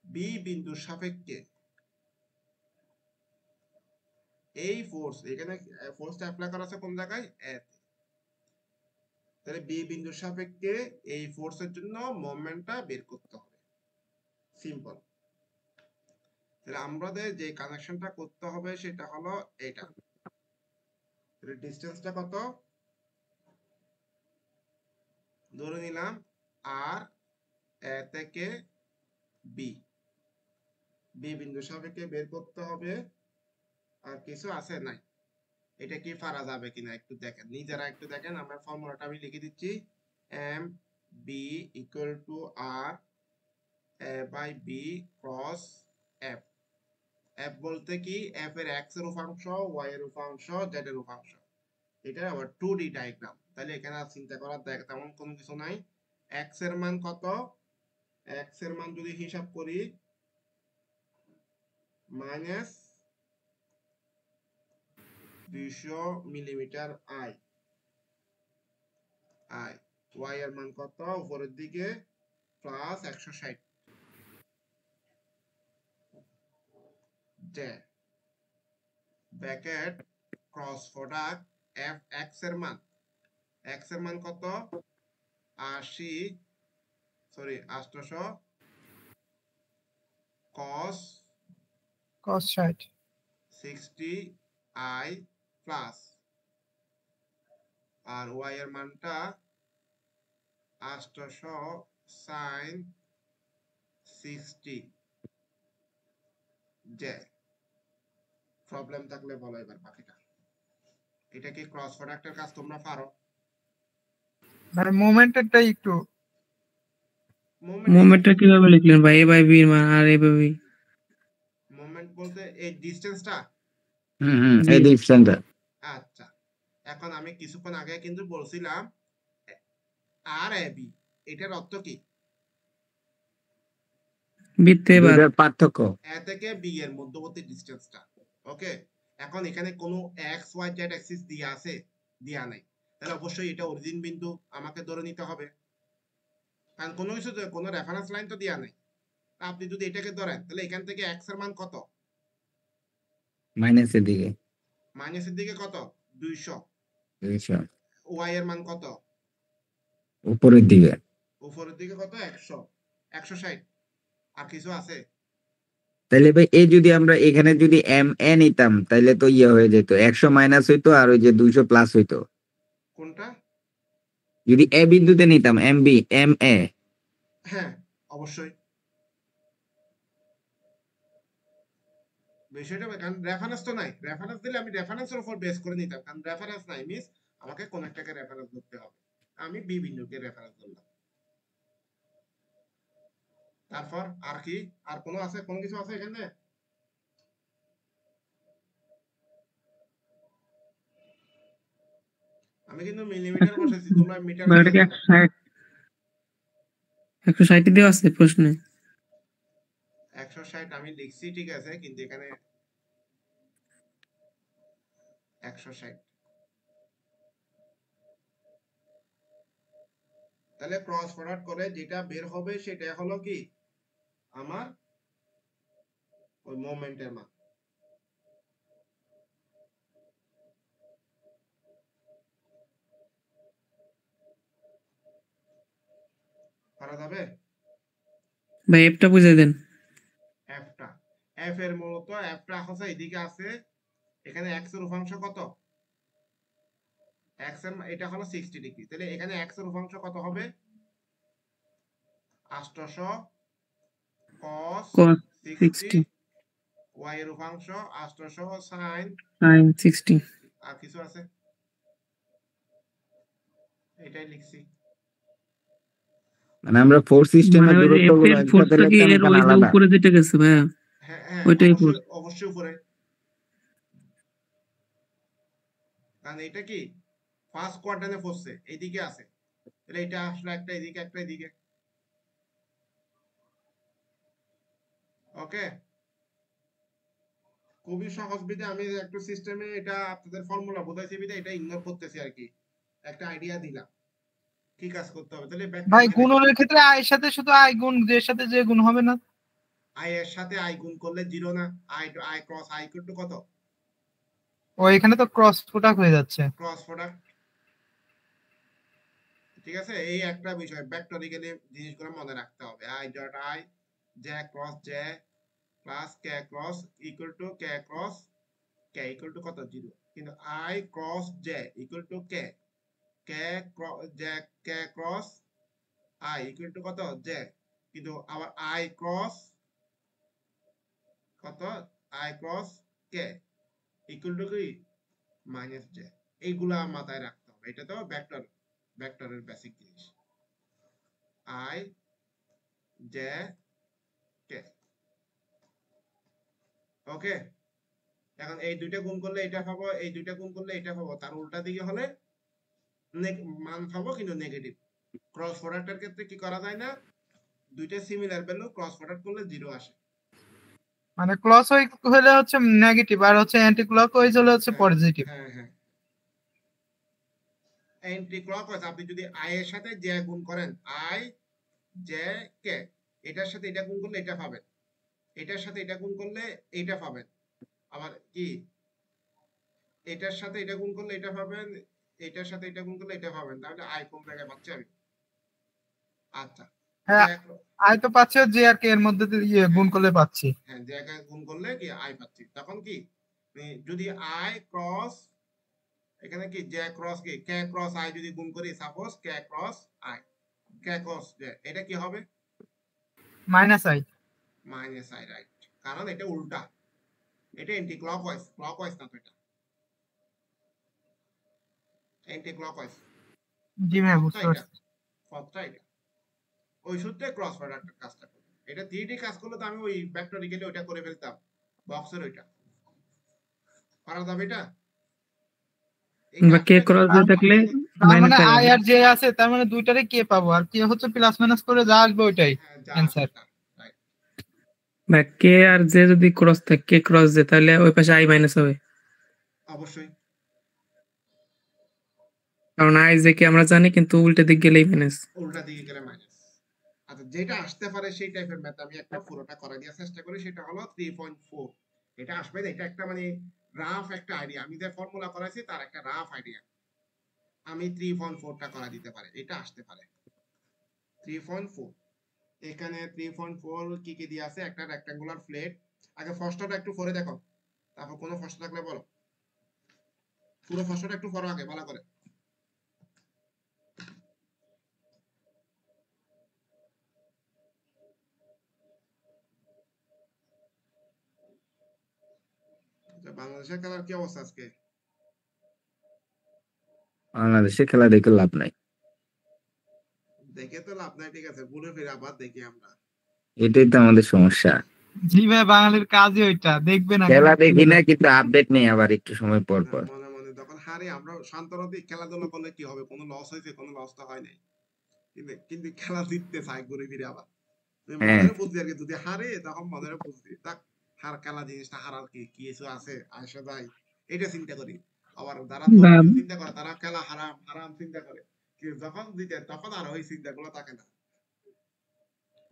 B বিন্দুর সাপেক্ষে এই ফোর্স, এখানে ফোর্সটা অ্যাপ্লাই করা আছে কোন জায়গায়? A তে। তাহলে বি বিন্দুর সাপেক্ষে এই ফোর্সের জন্য মোমেন্টটা বের করতে হবে। সিম্পল। তাহলে আমাদের যে কানেকশনটা করতে হবে সেটা হলো এটা। তাহলে ডিসটেন্সটা কত? ধরে নিলাম আর এ থেকে বি, বি বিন্দুর সাপেক্ষে বের করতে হবে। আর কিছু আছে নাই, এটা কি পারা যাবে কিনা একটু দেখেন, নিজেরা একটু দেখেন। আমার ফর্মুলাটা আমি লিখে দিচ্ছি, M B equal to R A by B cross F. F বলতে কি? এফ এর এক্স এর উপাংশ, ওয়াই এর উপাংশ, জেড এর উপাংশ। এটা আবার 2D ডায়াগ্রাম। তাহলে এখানে আর চিন্তা করার তেমন কোনো কিছু নাই। এক্স এর মান কত? এক্স এর মান যদি হিসাব করি minus 200 millimetre I. I Y এর মান কত? উপরের দিকে plus 160 J bracket cross product F X এর মান, এক্স এর মান কত? 800 cos cos 60 60 i plus, R Y এর মানটা 800 sin 60 জে। প্রবলেম থাকলে বলো এবার বাকিটা। এটা কি ক্রস প্রোডাক্টের কাজ তোমরা পারো? মানে মোমেন্টেরটাই একটু মোমেন্টটা কিভাবে লিখলেন ভাই? এ বাই বি এর মান আর এ বাই বি। মোমেন্ট বলতে এই ডিসটেন্সটা। এই ডিসটেন্সটা। আচ্ছা, এখন আমি কিছুক্ষণ আগে কিন্তু বলছিলাম আর এ বি, এটার অর্থ কি? বৃত্তে বা দুইটার পার্থক্য। এ থেকে বি এর মধ্যবর্তী ডিসটেন্সটা। ওকে, এখন এখানে কোনো এক্স ওয়াই জেড অ্যাক্সিস দিয়া আছে? দিয়া নাই। তাহলে অবশ্যই এটা অরিজিন বিন্দু আমাকে ধরে নিতে হবে, কারণ কোনো কিছু কোনো রেফারেন্স লাইন তো দিয়া নাই। আপনি যদি এটাকে ধরেন তাহলে এখান থেকে এক্স এর মান কত? মাইনাসের দিকে। মাইনাসের দিকে কত? 200। 200 ওয়াই এর মান কত? উপরের দিকে। উপরের দিকে কত? 100, 160। আর কিছু আছে? তাহলে ভাই এই যদি আমরা এখানে যদি এম এ নিতাম তাহলে তো ইয়ে হয়ে যেত, 100 মাইনাস হইতো আর ওই যে 200 প্লাস হইতো। কোনটা? যদি এ বিন্দুতে নিতাম এম বি এম এ। হ্যাঁ অবশ্যই। বিষয়টা কারণ রেফারেন্স তো নাই, রেফারেন্স দিলে আমি রেফারেন্সের উপর বেস করে নিতাম, কারণ রেফারেন্স নাই মিস আমাকে কোন একটাকে রেফারেন্স ধরতে হবে। আমি বি বিন্দুকে রেফারেন্স ধরলাম। তারপর আর কি? আর কোনো আছে? কোন কিছু আছে এখানে? আমি কিন্তু মিলিমিটার বসাইছি, তোমরা মিটার বা এটা কি 160 দেওয়া আছে প্রশ্নে? 160 আমি লিখছি ঠিক আছে, কিন্তু এখানে 160। তাহলে ক্রস প্রোডাক্ট করে যেটা বের হবে সেটা হলো কি আমার ওই মোমেন্টের মান। করা যাবে? ভাই এফটা বুঝাই দেন। এফটা, এফ এর মূলত এফটা হচ্ছে এদিকে আছে, এখানে এক্স এর উপাংশ কত? এক্স এর এটা হলো 60 ডিগ্রি, তাহলে এখানে এক্স এর উপাংশ কত হবে? 800 cos cos 60, 60 ওয়াই এর উপাংশ 800 sin। sin 60। আর কিছু আছে? এটাই লিখছি। মানে আমরা ফোর সিস্টেমের মানে ওই যে এফ দূরত্বগুলো এর একসাথে ফোর্সটা কি লিখতাম, এর এখানে ওই যে আলাদা। উপরে যেটা গেছে ভাইয়া? হ্যাঁ হ্যাঁ ওইটাই অবশ্যই ফোর্স। অবশ্যই উপরে, কারণ এটা কি ফার্স্ট কোয়াড্রান্টে পড়ছে, এইদিকে আছে, তাহলে এটা আসলে একটা এদিকে একটা এদিকে। ওকে, খুবই সহজ বিধে আমি একটু সিস্টেমে এটা আপনাদের ফর্মুলা বোঝাইছি বিধে এটা ইগনোর করতেছি আর কি, একটা আইডিয়া দিলাম কি কাজ করতে হবে। তাহলে ভাই ভেক্টর গুণনের ক্ষেত্রে আই এর সাথে শুধু আই গুণ জে এর সাথে যে গুণ হবে না? আই এর সাথে আই গুণ করলে 0 না, I cross i equal to কত? ও এখানে তো ক্রস প্রোডাক্ট হয়ে যাচ্ছে। ক্রস প্রোডাক্ট, ঠিক আছে। এই একটা বিষয় ভেক্টরিক্যালি জিনিসগুলো মনে রাখতে হবে। I dot i j cross j plus k cross equal to k cross k equal to কত? 0। কিন্তু i cross j equal to k, k j k cross i equal to কত? জে। কিন্তু আবার আই ক্রস কত? I cross k equal to কি? Minus j. এইগুলা মাথায় রাখতে হবে, এটা তো ভেক্টরের বেসিক জিনিস। I j k, okay. এখন এই দুইটা গুণ করলে এটা পাবো, এই দুইটা গুণ করলে এটা পাবো, তার উল্টা দিকে হলে মান পাবো কিন্তু নেগেটিভ। ক্রস প্রোডাক্টের ক্ষেত্রে কি করা যায় না, দুইটা সিমিলার ভ্যালু ক্রস প্রোডাক্ট করলে 0 আসে। মানে ক্লস হলে হচ্ছে নেগেটিভ আর হচ্ছে অ্যান্টি ক্লকওয়াইজ হলে হচ্ছে পজিটিভ। হ্যাঁ হ্যাঁ, অ্যান্টি ক্লকওয়াইজ আপনি যদি আই এর সাথে জে গুণ করেন, আই জে কে, এটার সাথে এটা গুণ করলে এটা পাবেন, এটার সাথে এটা গুণ করলে এইটা পাবেন, আবার কি এটার সাথে এটা গুণ করলে এটা পাবেন, এটার সাথে এটা গুণ করলে এটা পাবেন। তাহলে আই কোন জায়গায় পাচ্ছি আমি? আচ্ছা, হ্যাঁ, আই তো পাচ্ছি জে আর কে এর মধ্যে দিয়ে গুণ করলে পাচ্ছি। হ্যাঁ জায়গায় গুণ করলে কি আই পাচ্ছি। তখন কি যদি আই ক্রস এখানে কি জে ক্রস কি কে ক্রস আই যদি গুণ করি, suppose K cross i, k cross J, এটা কি হবে? Minus I. Minus I, right. কারণ এটা উল্টা, এটা এন্টি ক্লকওয়াইজ, ক্লকওয়াইজ না তো, এটা এন্টি ক্লকওয়াইজ। জি ভাই বুঝতে পারছি। পথটা এটা, ওই সূত্রে ক্রস প্রোডাক্টের কাজটা করবে। এটা 3D কাজ করলে তো আমি ওই ভেক্টরিক্যালি ওইটা করে ফেলতাম, বক্সের ওইটা করা যাবে। এটা এই বা কে কাজটা ক্রস কিন্তু দিয়ে থাকলে তার মানে মাইনাস আই আই হবে। আর জে আছে, তার মানে দুইটারে কে পাবো, আর কে হচ্ছে প্লাস মাইনাস করে যা আসবে ওইটাই হ্যাঁ যা অ্যানসার। সেটা, রাইট। বা কে আর জে যদি ক্রস থাকে, কে ক্রস জে, তাহলে ওই পাশে আই মাইনাস হবে, অবশ্যই কারণ আই জে কে আমরা জানি, কিন্তু উল্টে দিক গেলেই মাইনাস। উল্টা দিকে গেলে মাইনাস। আচ্ছা, যেটা আসতে পারে সেই টাইপের ম্যাথ আমি একটা পুরোটা করা দেওয়ার চেষ্টা করি, সেটা হলো 3.4। এটা আসবে না, এটা একটা মানে রাফ একটা আইডিয়া, আমি যে ফর্মুলা করাইছি তার একটা রাফ আইডিয়া। আমি 3.4টা করা দিতে পারে, এটা আসতে পারে 3.4। এখানে 3.4 কি কি দিয়ে আছে? একটা রেক্টাঙ্গুলার প্লেট। আগে ফার্স্টটা একটু পড়ে দেখো, তারপর কোনো প্রশ্ন থাকলে বলো। পুরো প্রশ্নটা একটু পড়ো আগে ভালো করে। আচ্ছা, বাংলাদেশের খেলার কি অবস্থা আজকে? বাংলাদেশে খেলা দেখে লাভ নাই, দেখে তো লাভ নাই, ঠিক আছে, ঘুরে ফিরে আবার দেখি আমরা। এটাই তো আমাদের সমস্যা। জি ভাই, বাঙালির কাজই ওইটা, দেখবে না খেলা দেখি না, কিন্তু আপডেট নেই আবার একটু সময় পর পর। মনে মনে যখন হারি আমরা শান্তরা দিই, খেলাধুলা করলে কি হবে? কোনো লস হয়েছে? কোনো লস তো হয় নাই, কিন্তু কিন্তু খেলা জিততে চাই ঘুরে ফিরে আবার। তুমি হ্যাঁ, মনের বুঝবি আর কি, যদি হারে তখন মনের বুঝবি থাক, হার খেলা জিনিসটা হারার কি কি কিছু আছে আসে যায়, এটা চিন্তা করি। আবার যারা বা ধর্মীয় চিন্তা করে তারা খেলা হারাম হারাম চিন্তা করে, কিন্তু যখন জিতে তখন আর ওই চিন্তাগুলো থাকে না।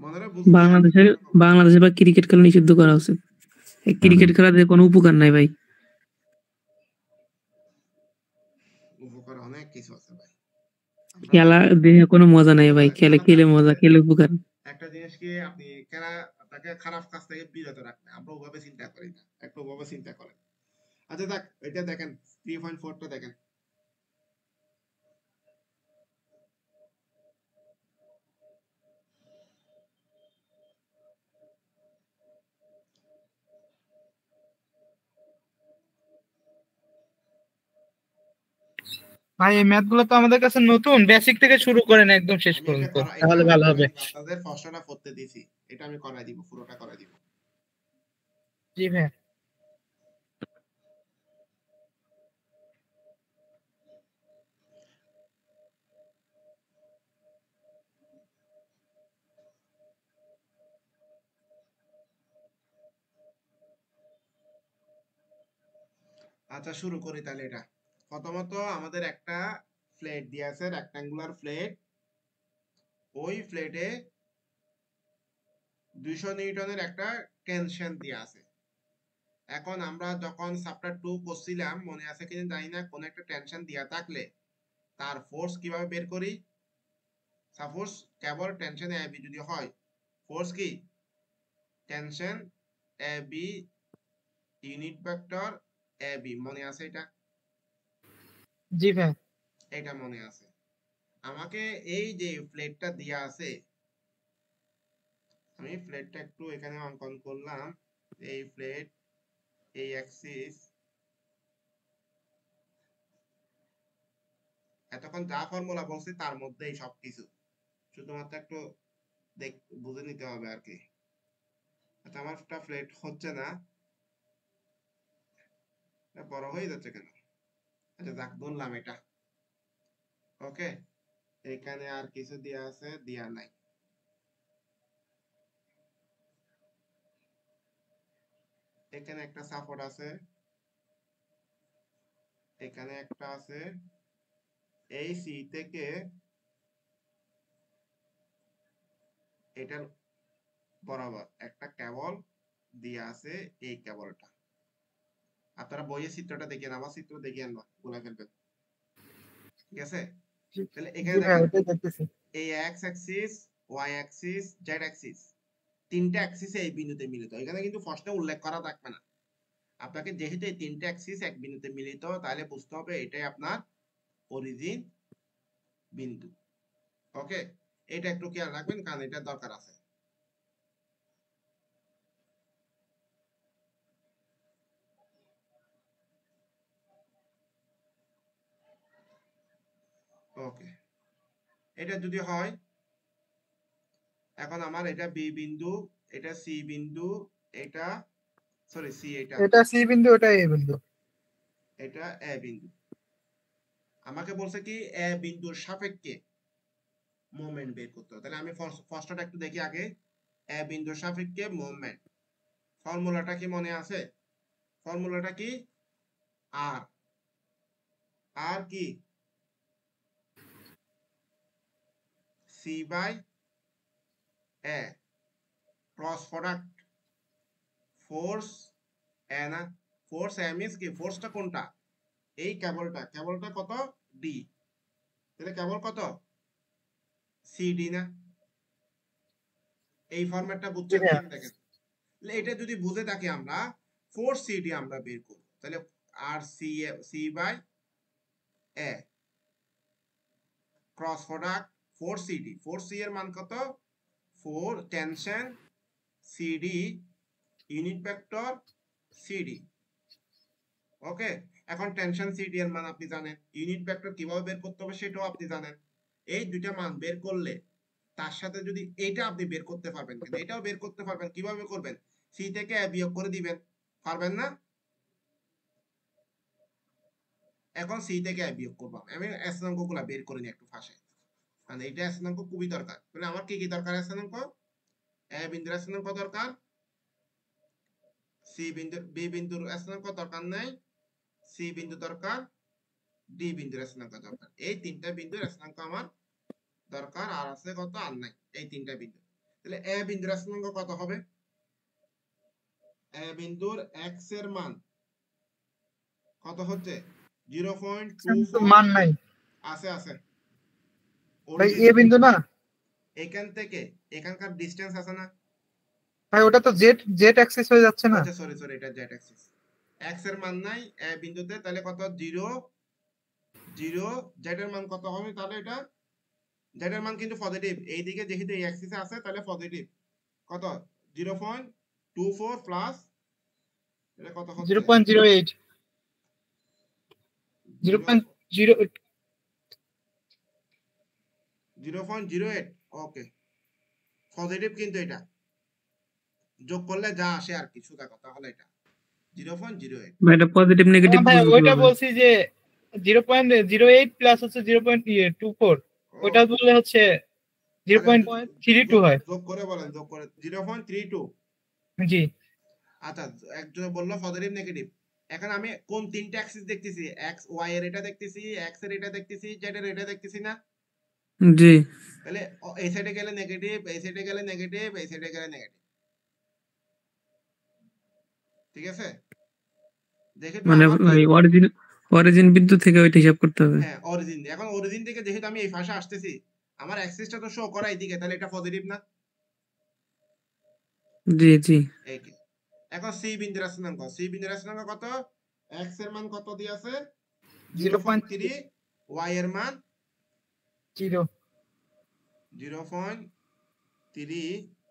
মনের বুঝবি আর কি। বাংলাদেশে বা ক্রিকেট খেলা নিষিদ্ধ করা উচিত। এই ক্রিকেট খেলাতে কোনো উপকার নাই ভাই। উপকার অনেক কিছু আছে ভাই। আমরা খেলা দেখে কোনো মজা নাই ভাই, খেলে খেলা খেলে থাকতে মজা, হলে খেলে উপকার। একটা জিনিস কি আপনি খেলা তাকে খারাপ কাজ থেকে বিরত রাখবেন, আমরা ওভাবে চিন্তা করি না, একটু ওভাবে চিন্তা করেন। আচ্ছা দেখ, এটা দেখেন 3.4টা দেখেন। ভাই এই ম্যাথ গুলো তো আমাদের কাছে নতুন, বেসিক থেকে শুরু করেন একদম শেষ আমি পর্যন্ত, এটা তাহলে ভালো হবে। আপনাদের প্রশ্নটা করতে দিছি, এটা আমি করাই দিব, পুরোটা করাই দিব। জি ভাই। আচ্ছা শুরু করি তাহলে। এটা প্রথমত আমাদের একটা প্লেট দিয়ে আছে, রেক্ট্যাঙ্গুলার প্লেট। ওই প্লেটে 200 নিউটনের একটা টেনশন দিয়ে আছে। এখন আমরা যখন চ্যাপ্টার 2 করছিলাম, মনে আছে কিনা জানি না, কোন একটা টেনশন দিয়া থাকলে তার ফোর্স কিভাবে বের করি? সাপোজ কেবল টেনশন এ বি যদি হয়, ফোর্স কি? Tension A B unit vector A B, মনে আছে এটা? জি ভাই। এটা মনে আছে। আমাকে এই যে প্লেটটা দেয়া আছে, আমি প্লেটটা একটু এখানে অঙ্কন করলাম। এই প্লেট, এই অ্যাক্সিস, এতক্ষণ যা ফর্মুলা বলছি তার মধ্যেই সবকিছু, শুধুমাত্র একটু বুঝে নিতে হবে আর কি। আচ্ছা আমারটা প্লেট হচ্ছে না, বড় হয়ে যাচ্ছে কেন? আচ্ছা যাক, বললাম এটা। ওকে, এখানে আর কিছু দেয়া আছে? দেয়া নাই। এখানে একটা সাপোর্ট আছে, এখানে একটা আছে। এই সি থেকে এটার বরাবর একটা কেবল দিয়ে আছে, এই কেবলটা। আপনারা বইয়ের চিত্রটা দেখিয়ে, আমার চিত্র দেখিয়ে আনবা, বলে ফেলবেন। ঠিক আছে? তাহলে এখানে জি ভাই, দেখেন, ওটাই দেখতেছি। এই X axis, Y axis, Z axis, তিনটা অ্যাক্সিস এই বিন্দুতে মিলিত। এখানে কিন্তু ফার্স্টে উল্লেখ করা থাকবে না। আপনাকে যেহেতু এই তিনটা অ্যাক্সিস এক বিন্দুতে মিলিত, তাহলে বুঝতে হবে এটাই আপনার অরিজিন বিন্দু। ওকে, এটা একটু খেয়াল রাখবেন কারণ এটা দরকার আছে। ওকে, এটা যদি হয়, এখন আমার এটা বি বিন্দু, এটা সি বিন্দু, এটা সরি সি, এটা সি বিন্দু, ওটা এ বিন্দু। এটা এ বিন্দু। আমাকে বলছে কি এ বিন্দুর সাপেক্ষে মোমেন্ট বের করতে হবে। তাহলে আমি ফার্স্টটা একটু দেখি আগে। এ বিন্দুর সাপেক্ষে মোমেন্ট, ফর্মুলাটা কি মনে আছে? ফর্মুলাটা কি? আর আর কি? C by A cross product force A, না ফোর্স এ মিন্স কি? ফোর্সটা কোনটা? এই কেবলটা, কেবলটা কত? ডি। তাহলে কেবল কত? সিডি না? এই ফরম্যাটটা বুঝছেন কিনা দেখেন। এটা যদি বুঝে থাকি আমরা, ফোর্স সিডি আমরা বের করব। তাহলে r C, C by A cross product force CD. Force C এর মান কত? 4 tension CD unit vector CD. Okay, এখন টেনশন সিডি এর মান আপনি জানেন, ইউনিট ভেক্টর কিভাবে বের করতে হবে সেটাও আপনি জানেন। এই দুইটা মান বের করলে তার সাথে যদি এইটা আপনি বের করতে পারবেন, কিন্তু এটাও বের করতে পারবেন। কিভাবে করবেন? সি থেকে এ বিয়োগ করে দিবেন, পারবেন না? এখন সি থেকে এ বিয়োগ করব। আমি এস অঙ্কগুলো বের করে নিই একটু ফাঁসে, মানে এটা এস অঙ্ক খুবই দরকার। তাহলে আমার কি কি দরকার? এস অঙ্ক, এ বিন্দুর এস অঙ্ক দরকার, সি বিন্দুর, বি বিন্দুর এস অঙ্ক দরকার নাই, সি বিন্দু দরকার, ডি বিন্দুর এস অঙ্ক দরকার। এই তিনটা বিন্দুর এস অঙ্ক আমার দরকার। আর আছে কত? আর নাই, এই তিনটা বিন্দু। তাহলে এ বিন্দুর এস অঙ্ক কত হবে? এ বিন্দুর এক্স এর মান কত হচ্ছে? 0.24 মান নাই আছে, আছে ভাই, এ বিন্দু না এখান থেকে এখানকার ডিসটেন্স আছে না ভাই, ওটা তো জেড জেড অ্যাক্সিস হয়ে যাচ্ছে না। আচ্ছা সরি সরি, এটা জেড অ্যাক্সিস। এক্স এর মান নাই এ বিন্দুতে, তাহলে কত? 0 0। জেড এর মান কত হবে তাহলে? এটা জেড এর মান কিন্তু পজিটিভ, এইদিকে যেহেতু এই অ্যাক্সিসে আছে তাহলে পজিটিভ। কত? 0.24 প্লাস এটা কত হচ্ছে? 0.08 0.08। ওকে, পজিটিভ কিন্তু এটা যোগ করলে যা আসে আর কি, সুদা কথা হলো এটা 0.08। এটা পজিটিভ নেগেটিভ ভাই বুঝবো ওইটা কিভাবে? বলছি যে 0.08 প্লাস হচ্ছে 0.24, ওইটা বললে হচ্ছে 0.32 হয়। যোগ করে বলেন, যোগ করে 0.32। জি। আচ্ছা একজন বললো পজিটিভ নেগেটিভ, এখন আমি কোন তিনটা অ্যাক্সিস দেখতেছি, এক্স ওয়াই এর এটা দেখতেছি, এক্স এর এটা দেখতেছি, জেড এর এটা দেখতেছি না? জি তাহলে এই সাইডে গেলে নেগেটিভ, এই সাইডে গেলে নেগেটিভ, এই সাইডে গেলে নেগেটিভ। ঠিক আছে, যেহেতু মানে আমার কি, ওই অরিজিন বিন্দু থেকে ওইটা হিসাব করতে হবে। হ্যাঁ অরিজিন, এখন অরিজিন থেকে যেহেতু আমি এই পাশে আসতেছি, আমার অ্যাক্সিসটা তো শো করা এইদিকে, তাহলে এটা পজিটিভ না? জি জি এই কি। এখন সি বিন্দুর স্থানাঙ্ক, সি বিন্দুর স্থানাঙ্ক কত? এক্স এর মান কত দিয়ে আছে? 0.3, ওয়াই এর মান 0 0.3,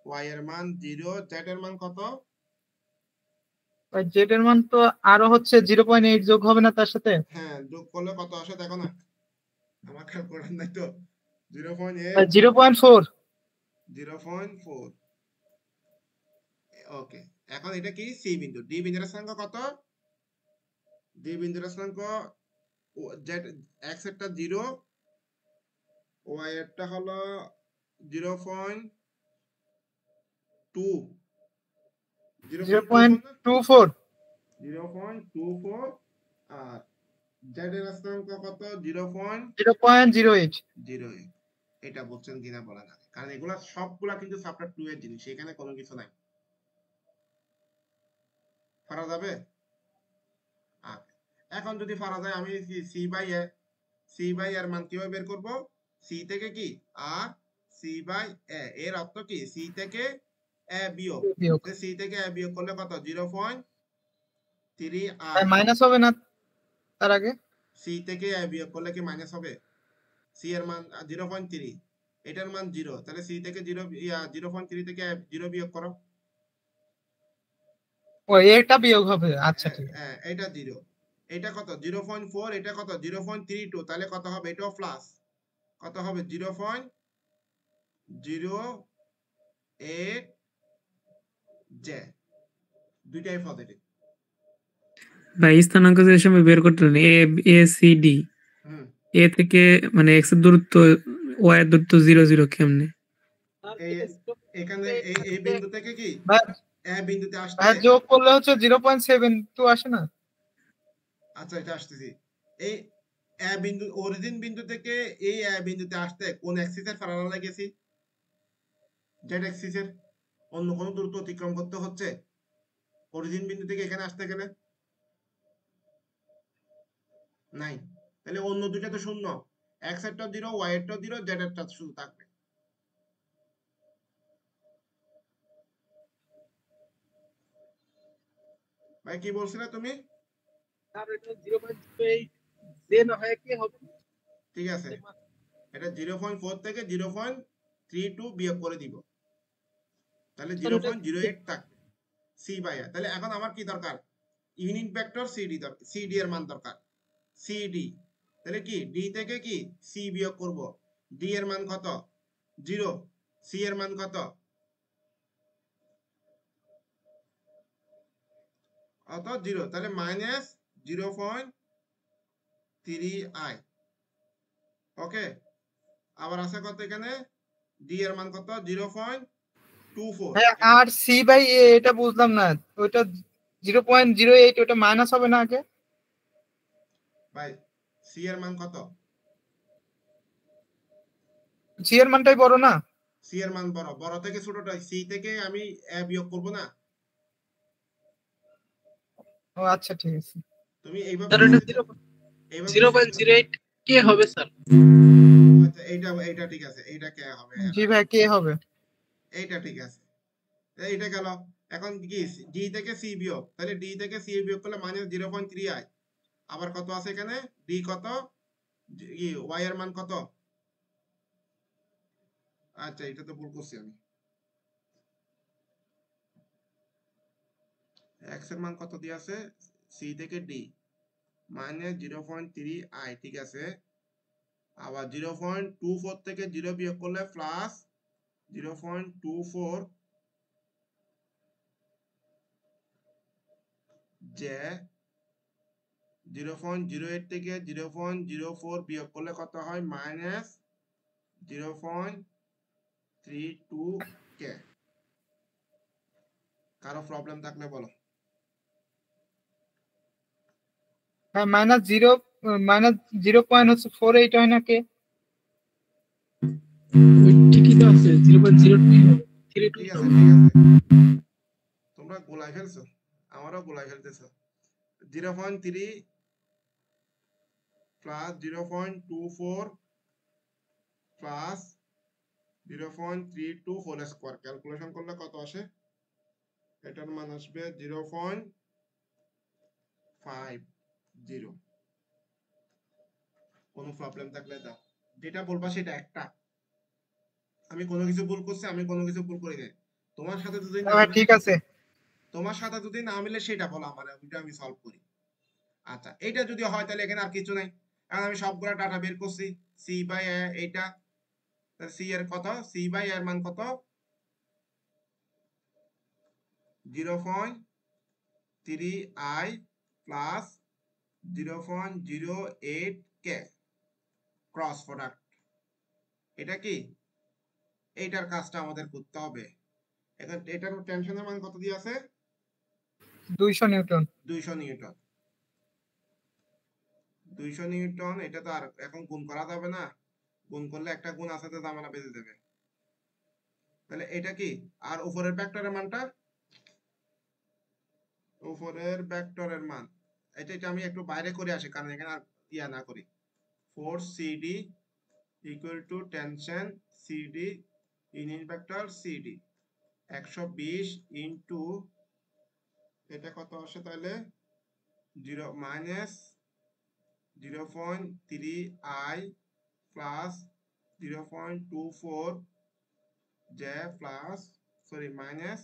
ওয়াই এর মান 0, জেড এর মান কত? জেড এর মান তো আরো হচ্ছে 0.8 যোগ হবে না তার সাথে? হ্যাঁ, যোগ করলে কত আসে দেখো না, আমার খেয়াল করার নাই তো। 0.8, 0.4। 0.4। ওকে, এখন এটা কি? সি বিন্দু। ডি বিন্দুর স্থানাঙ্ক কত? ডি বিন্দুর স্থানাঙ্ক জেড, এক্স এরটা 0, ওয়াই এরটা হলো 0.2, 0.24। 0.24, আর জেড এর স্থানাঙ্ক কত? 0.08। 0.08। এটা বলছেন কিনা বলা না, কারণ এগুলা সবগুলা কিন্তু চ্যাপ্টার 2 এর জিনিস, এখানে কোনো কিছু নাই। পারা যাবে? আচ্ছা, এখন যদি পারা যায়, আমি সি বাই এর মান কিভাবে বের করব? সি থেকে কি আর সি বাই এ, এর অর্থ কি? সি থেকে এ বিয়োগ, বিয়োগ। সি থেকে এ বিয়োগ করলে কত? 0.3 আর মাইনাস হবে না তার আগে? সি থেকে এ বিয়োগ করলে কি মাইনাস হবে? সি এর মান 0.3, এটার মান 0, তাহলে সি থেকে 0.3 থেকে 0 বিয়োগ করো। ও এটা বিয়োগ হবে, আচ্ছা ঠিক আছে। হ্যাঁ, এটা 0, এটা কত? 0.4, এটা কত? 0.32, তাহলে কত হবে? এটাও প্লাস, কত হবে? 0.08 জে, দুইটাই পজিটিভ। ভাই স্থানাঙ্ক যে সময় বের করতে হবে এ এ সি ডি, হুম, এ থেকে মানে এক্স এর দূরত্ব ওয়াই এর দূরত্ব 0 0 কেমনে? এখানে এই বিন্দু থেকে কি এ বিন্দুতে আসতে, যোগ করলে হচ্ছে 0.72 আসে না? আচ্ছা এটা আসতেছি। এই এ বিন্দু, অরিজিন বিন্দু থেকে এই এ বিন্দুতে আসতে কোন অ্যাক্সিসের প্যারালালে গেছি? জেড অ্যাক্সিসের। অন্য কোন দূরত্ব অতিক্রম করতে হচ্ছে অরিজিন বিন্দু থেকে এখানে আসতে গেলে? নাই। তাহলে অন্য দুইটা তো শূন্য, এক্স এরটা 0, ওয়াই এরটা 0, জেড এরটা শুধু থাকবে। ভাই কি বলছিলে তুমি? আর এটা 0.8 জে না হয় কি হবে? ঠিক আছে, এটা 0.4 থেকে 0.32 বিয়োগ করে দিব, তাহলে 0.08 থাকবে সি বাই আর। তাহলে এখন আমার কি দরকার? ইউনিট ভেক্টর সিডি দরকার, সিডি এর মান দরকার, সিডি। তাহলে কি ডি থেকে কি সি বিয়োগ করব, ডি এর মান কত? 0, সি এর মান কত? অত 0, তাহলে মাইনাস 0.3 আই। ওকে, আবার আছে কত এখানে? ডি এর মান কত? 0.24। আর সি বাই এ এটা বুঝলাম না, ওইটা 0.08, ওটা মাইনাস হবে না আগে? ভাই সি এর মান কত? সি এর মানটাই বড় না? সি এর মান বড়, বড় থেকে ছোটটা, সি থেকে আমি এ বিয়োগ করব না? ও আচ্ছা ঠিক আছে। তুমি এইভাবে স্যার এটা এইভাবে 0.08 কে হবে স্যার? আচ্ছা, এইটা ঠিক আছে, এইটা কে হবে? জি ভাই, কে হবে? এইটা ঠিক আছে, এইটা গেল। এখন কি ডি থেকে সি বিয়োগ, তাহলে ডি থেকে সি বিয়োগ করলে মাইনাস 0.3 আই। আবার কত আছে এখানে? ডি কত, ওয়াই এর মান কত? আচ্ছা এটা তো ভুল করছি আমি, এক্স এর মান কত দিয়ে আছে? সি থেকে ডি মাইনাস 0.3 আই, ঠিক আছে। আবার 0.24 থেকে 0 বিয়োগ করলে প্লাস 0.24 যে 0.08 থেকে 0.04 বিয়োগ করলে কত হয়? মাইনাস 0.32 কে। কারো প্রবলেম থাকলে বলো। হ্যাঁ -0.48 হয় না কে? ওই ঠিকই তো আছে 0.02 ঠিক 32 আছে ঠিক আছে, তোমরা গোলাই ফেলছো, আমারও গোলাই ফেলতেছো। 0.3 plus 0.24 plus 0.32 whole square calculation করলে কত আসে? এটার মান আসবে 0.50। কোনো প্রবলেম থাকলে দাও, যেটা বলবা সেটা একটা। আমি কোনো কিছু ভুল করছি, আমি কোনো কিছু ভুল করি নাই। তোমার সাথে যদি না হ্যাঁ মিলে, ঠিক আছে। তোমার সাথে যদি না মিলে সেটা বলো আমার, ওইটা আমি সলভ করি। আচ্ছা, এটা যদি হয় তাহলে এখানে আর কিছু নাই। এখন আমি সবগুলা ডাটা বের করছি, সি বাই এইটা, সি এর কত, সি বাই এর মান কত, 0.3i plus 0.08k cross product. এটা কি, এইটার কাজটা আমাদের করতে হবে। এখন এটার টেনশনের মান কত দিয়ে আছে? 200 নিউটন। 200 নিউটন। 200 নিউটন, এটা তো আর এখন গুণ করা যাবে না, গুণ করলে একটা গুণ আছে তো ঝামেলা বেঁধে দেবে। তাহলে এটা কি, আর উপরের ভেক্টরের মানটা, উপরের ভেক্টরের মান এটা আমি একটু বাইরে করে আসি, কারণ এখানে আর ইয়া না করি। Force CD equal to tension CD unit vector CD 120 into এটা কত আসে তাহলে 0.3i plus 0.24 J plus sorry minus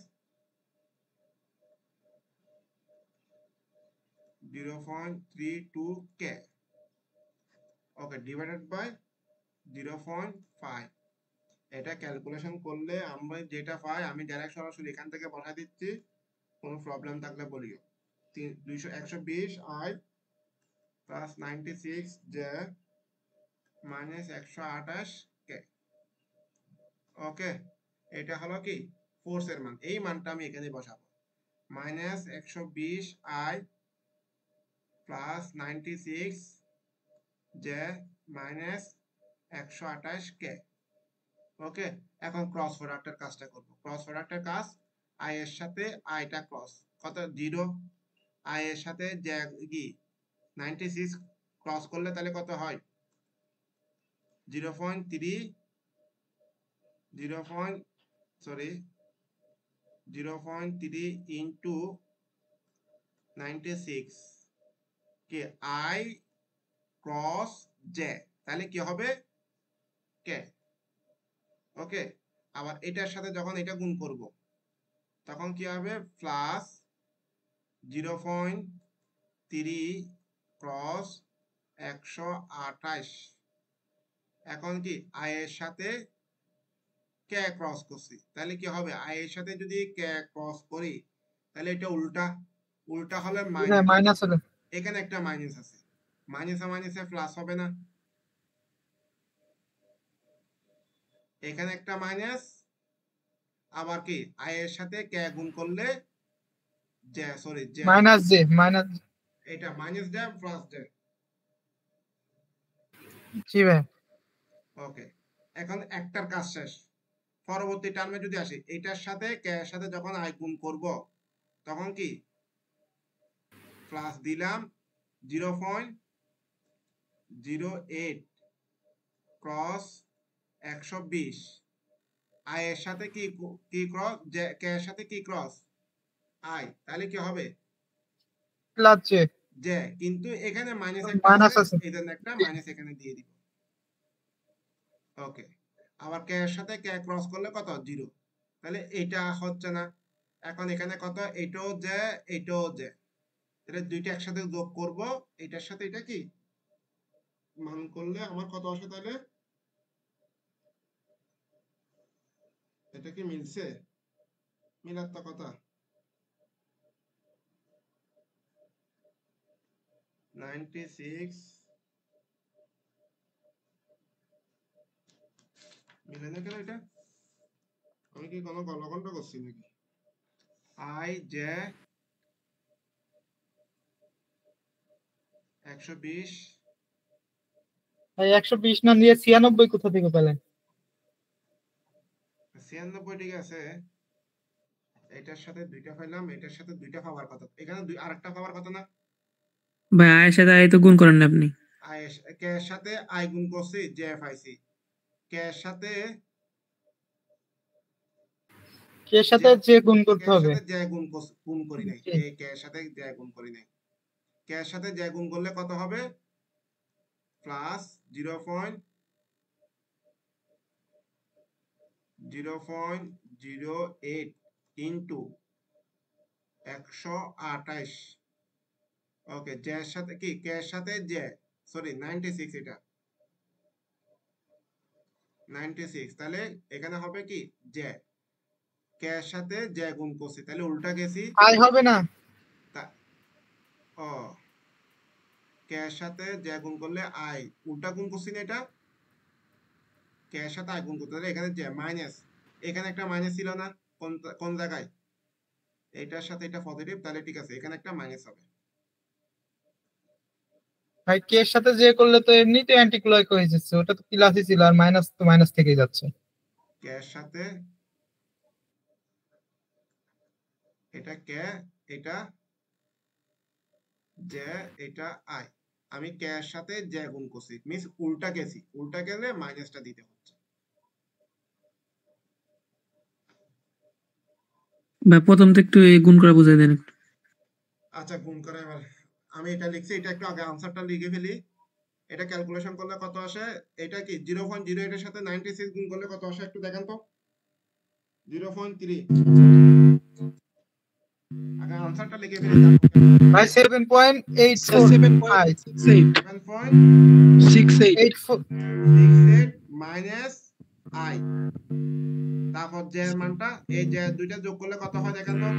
0.32k, okay, divided by 0.5। এটা ক্যালকুলেশন করলে আমরা যেটা পাই, আমি ডাইরেক্ট সরাসরি এখান থেকে বসাই দিচ্ছি, কোনো প্রবলেম থাকলে বলিও। 120 i প্লাস 96 জে মাইনাস 128 কে। ওকে, এটা হলো কি ফোর্সের মান, এই মানটা আমি এখানে বসাবো, minus 120 i plus 96 J minus 128 K. Okay, এখন ক্রস প্রোডাক্টের কাজটা করব। ক্রস প্রোডাক্টের কাজ, আই এর সাথে আইটা ক্রস, কত 0, আই এর সাথে যে কি 96 ক্রস করলে তাহলে কত হয় 0.3 0.3 into 96 K I cross J, তাহলে কি হবে কে। ওকে, আবার এটার সাথে যখন এটা গুণ করব তখন কি হবে প্লাস 0.3 ক্রস 128। এখন কি আই এর সাথে কে ক্রস করছি, তাহলে কি হবে আই এর সাথে যদি কে ক্রস করি তাহলে এটা উল্টা, উল্টা হলে হ্যাঁ মাইনাস, মাইনাস হবে। এখানে একটা মাইনাস আছে, মাইনাসে মাইনাসে প্লাস হবে না, এখানে একটা মাইনাস, আবার কি আই এর সাথে কে গুণ করলে J, sorry J, minus J minus. এটা মাইনাস জে প্লাস জে। জি ভাই। ওকে, এখন একটার কাজ শেষ। পরবর্তী টার্মে যদি আসি, এটার সাথে কে এর সাথে যখন আই গুণ করব তখন কি প্লাস দিলাম 0.08 ক্রস 120, আই এর সাথে কি কি ক্রস, কে এর সাথে কি ক্রস আই, তাহলে কি হবে প্লাস জে। জে, কিন্তু এখানে মাইনাস একটা মাইনাস আছে, আছে। এই জন্য একটা মাইনাস এখানে দিয়ে দিব। ওকে, আবার কে এর সাথে কে ক্রস করলে কত 0, তাহলে এটা হচ্ছে না। এখন এখানে কত, এটাও জে এটাও জে, তাহলে দুইটা একসাথে যোগ করব, এটার সাথে এটা কি মান করলে আমার কত আসে, তাহলে এটা কি মিলছে, মিলার তো কথা, 96 মিলে না কেন এটা, আমি কি কোনো গলগন্ড করছি নাকি, আই জে 120 ভাই 120 না দিয়ে 96 কোথা থেকে পেলেন? 96 ঠিক আছে, এটার সাথে দুইটা পাইলাম, এটার সাথে দুইটা পাওয়ার কথা, এখানে আরেকটা পাওয়ার কথা না? ভাই আয়ের সাথে আয় তো গুণ করেন না আপনি। কে এর সাথে আই গুণ করছি, জে পাইছি। কে এর সাথে কে এর সাথে যে গুণ করতে হবে? জে গুণ করি নাই, এই কে এর সাথে জে গুণ করি নাই। কে এর সাথে জে গুণ করলে কত হবে? Plus 0.08 into 128। ওকে, জে এর সাথে কি, কে এর সাথে জে, সরি 96, এটা 96, তাহলে এখানে হবে কি জে, কে এর সাথে জে গুণ করছি, তাহলে উল্টা গেছি। আই হবে না? ও, কে এর সাথে জে গুণ করলে আই, উল্টা গুণ করছি না, এটা কে এর সাথে আই গুণ করতে, তাহলে এখানে জে মাইনাস, এখানে একটা মাইনাস ছিল না, কোন জায়গায়, এটার সাথে এটা পজিটিভ, তাহলে ঠিক আছে, এখানে একটা মাইনাস হবে। ভাই কে এর সাথে যে করলে তো এমনিতেই অ্যান্টি ক্লক হয়ে যাচ্ছে, ওটা তো প্লাসই ছিল, আর মাইনাস তো মাইনাস থেকেই যাচ্ছে। কে এর সাথে এটা কে, এটা জে, এটা আই, আমি কে এর সাথে জে গুণ করছি, মিন্স উল্টা গেছি, উল্টা গেলে মাইনাসটা দিতে হচ্ছে। ভাই প্রথম তো একটু এই গুণ করা বুঝাই দেন একটু। আচ্ছা, গুণ করে এবার আমি এটা লিখছি, এটা একটু আগে আনসারটা লিখে ফেলি। এটা ক্যালকুলেশন করলে কত আসে, এটা কি 0.08 এর সাথে 96 গুণ করলে কত আসে একটু দেখেন তো। 0.3, আগে আনসারটা লিখে ফেলি। ভাই 7.84 7.68 মাইনাস আই, তারপর জে এর মানটা, এই যে দুইটা যোগ করলে কত হয় দেখেন তো।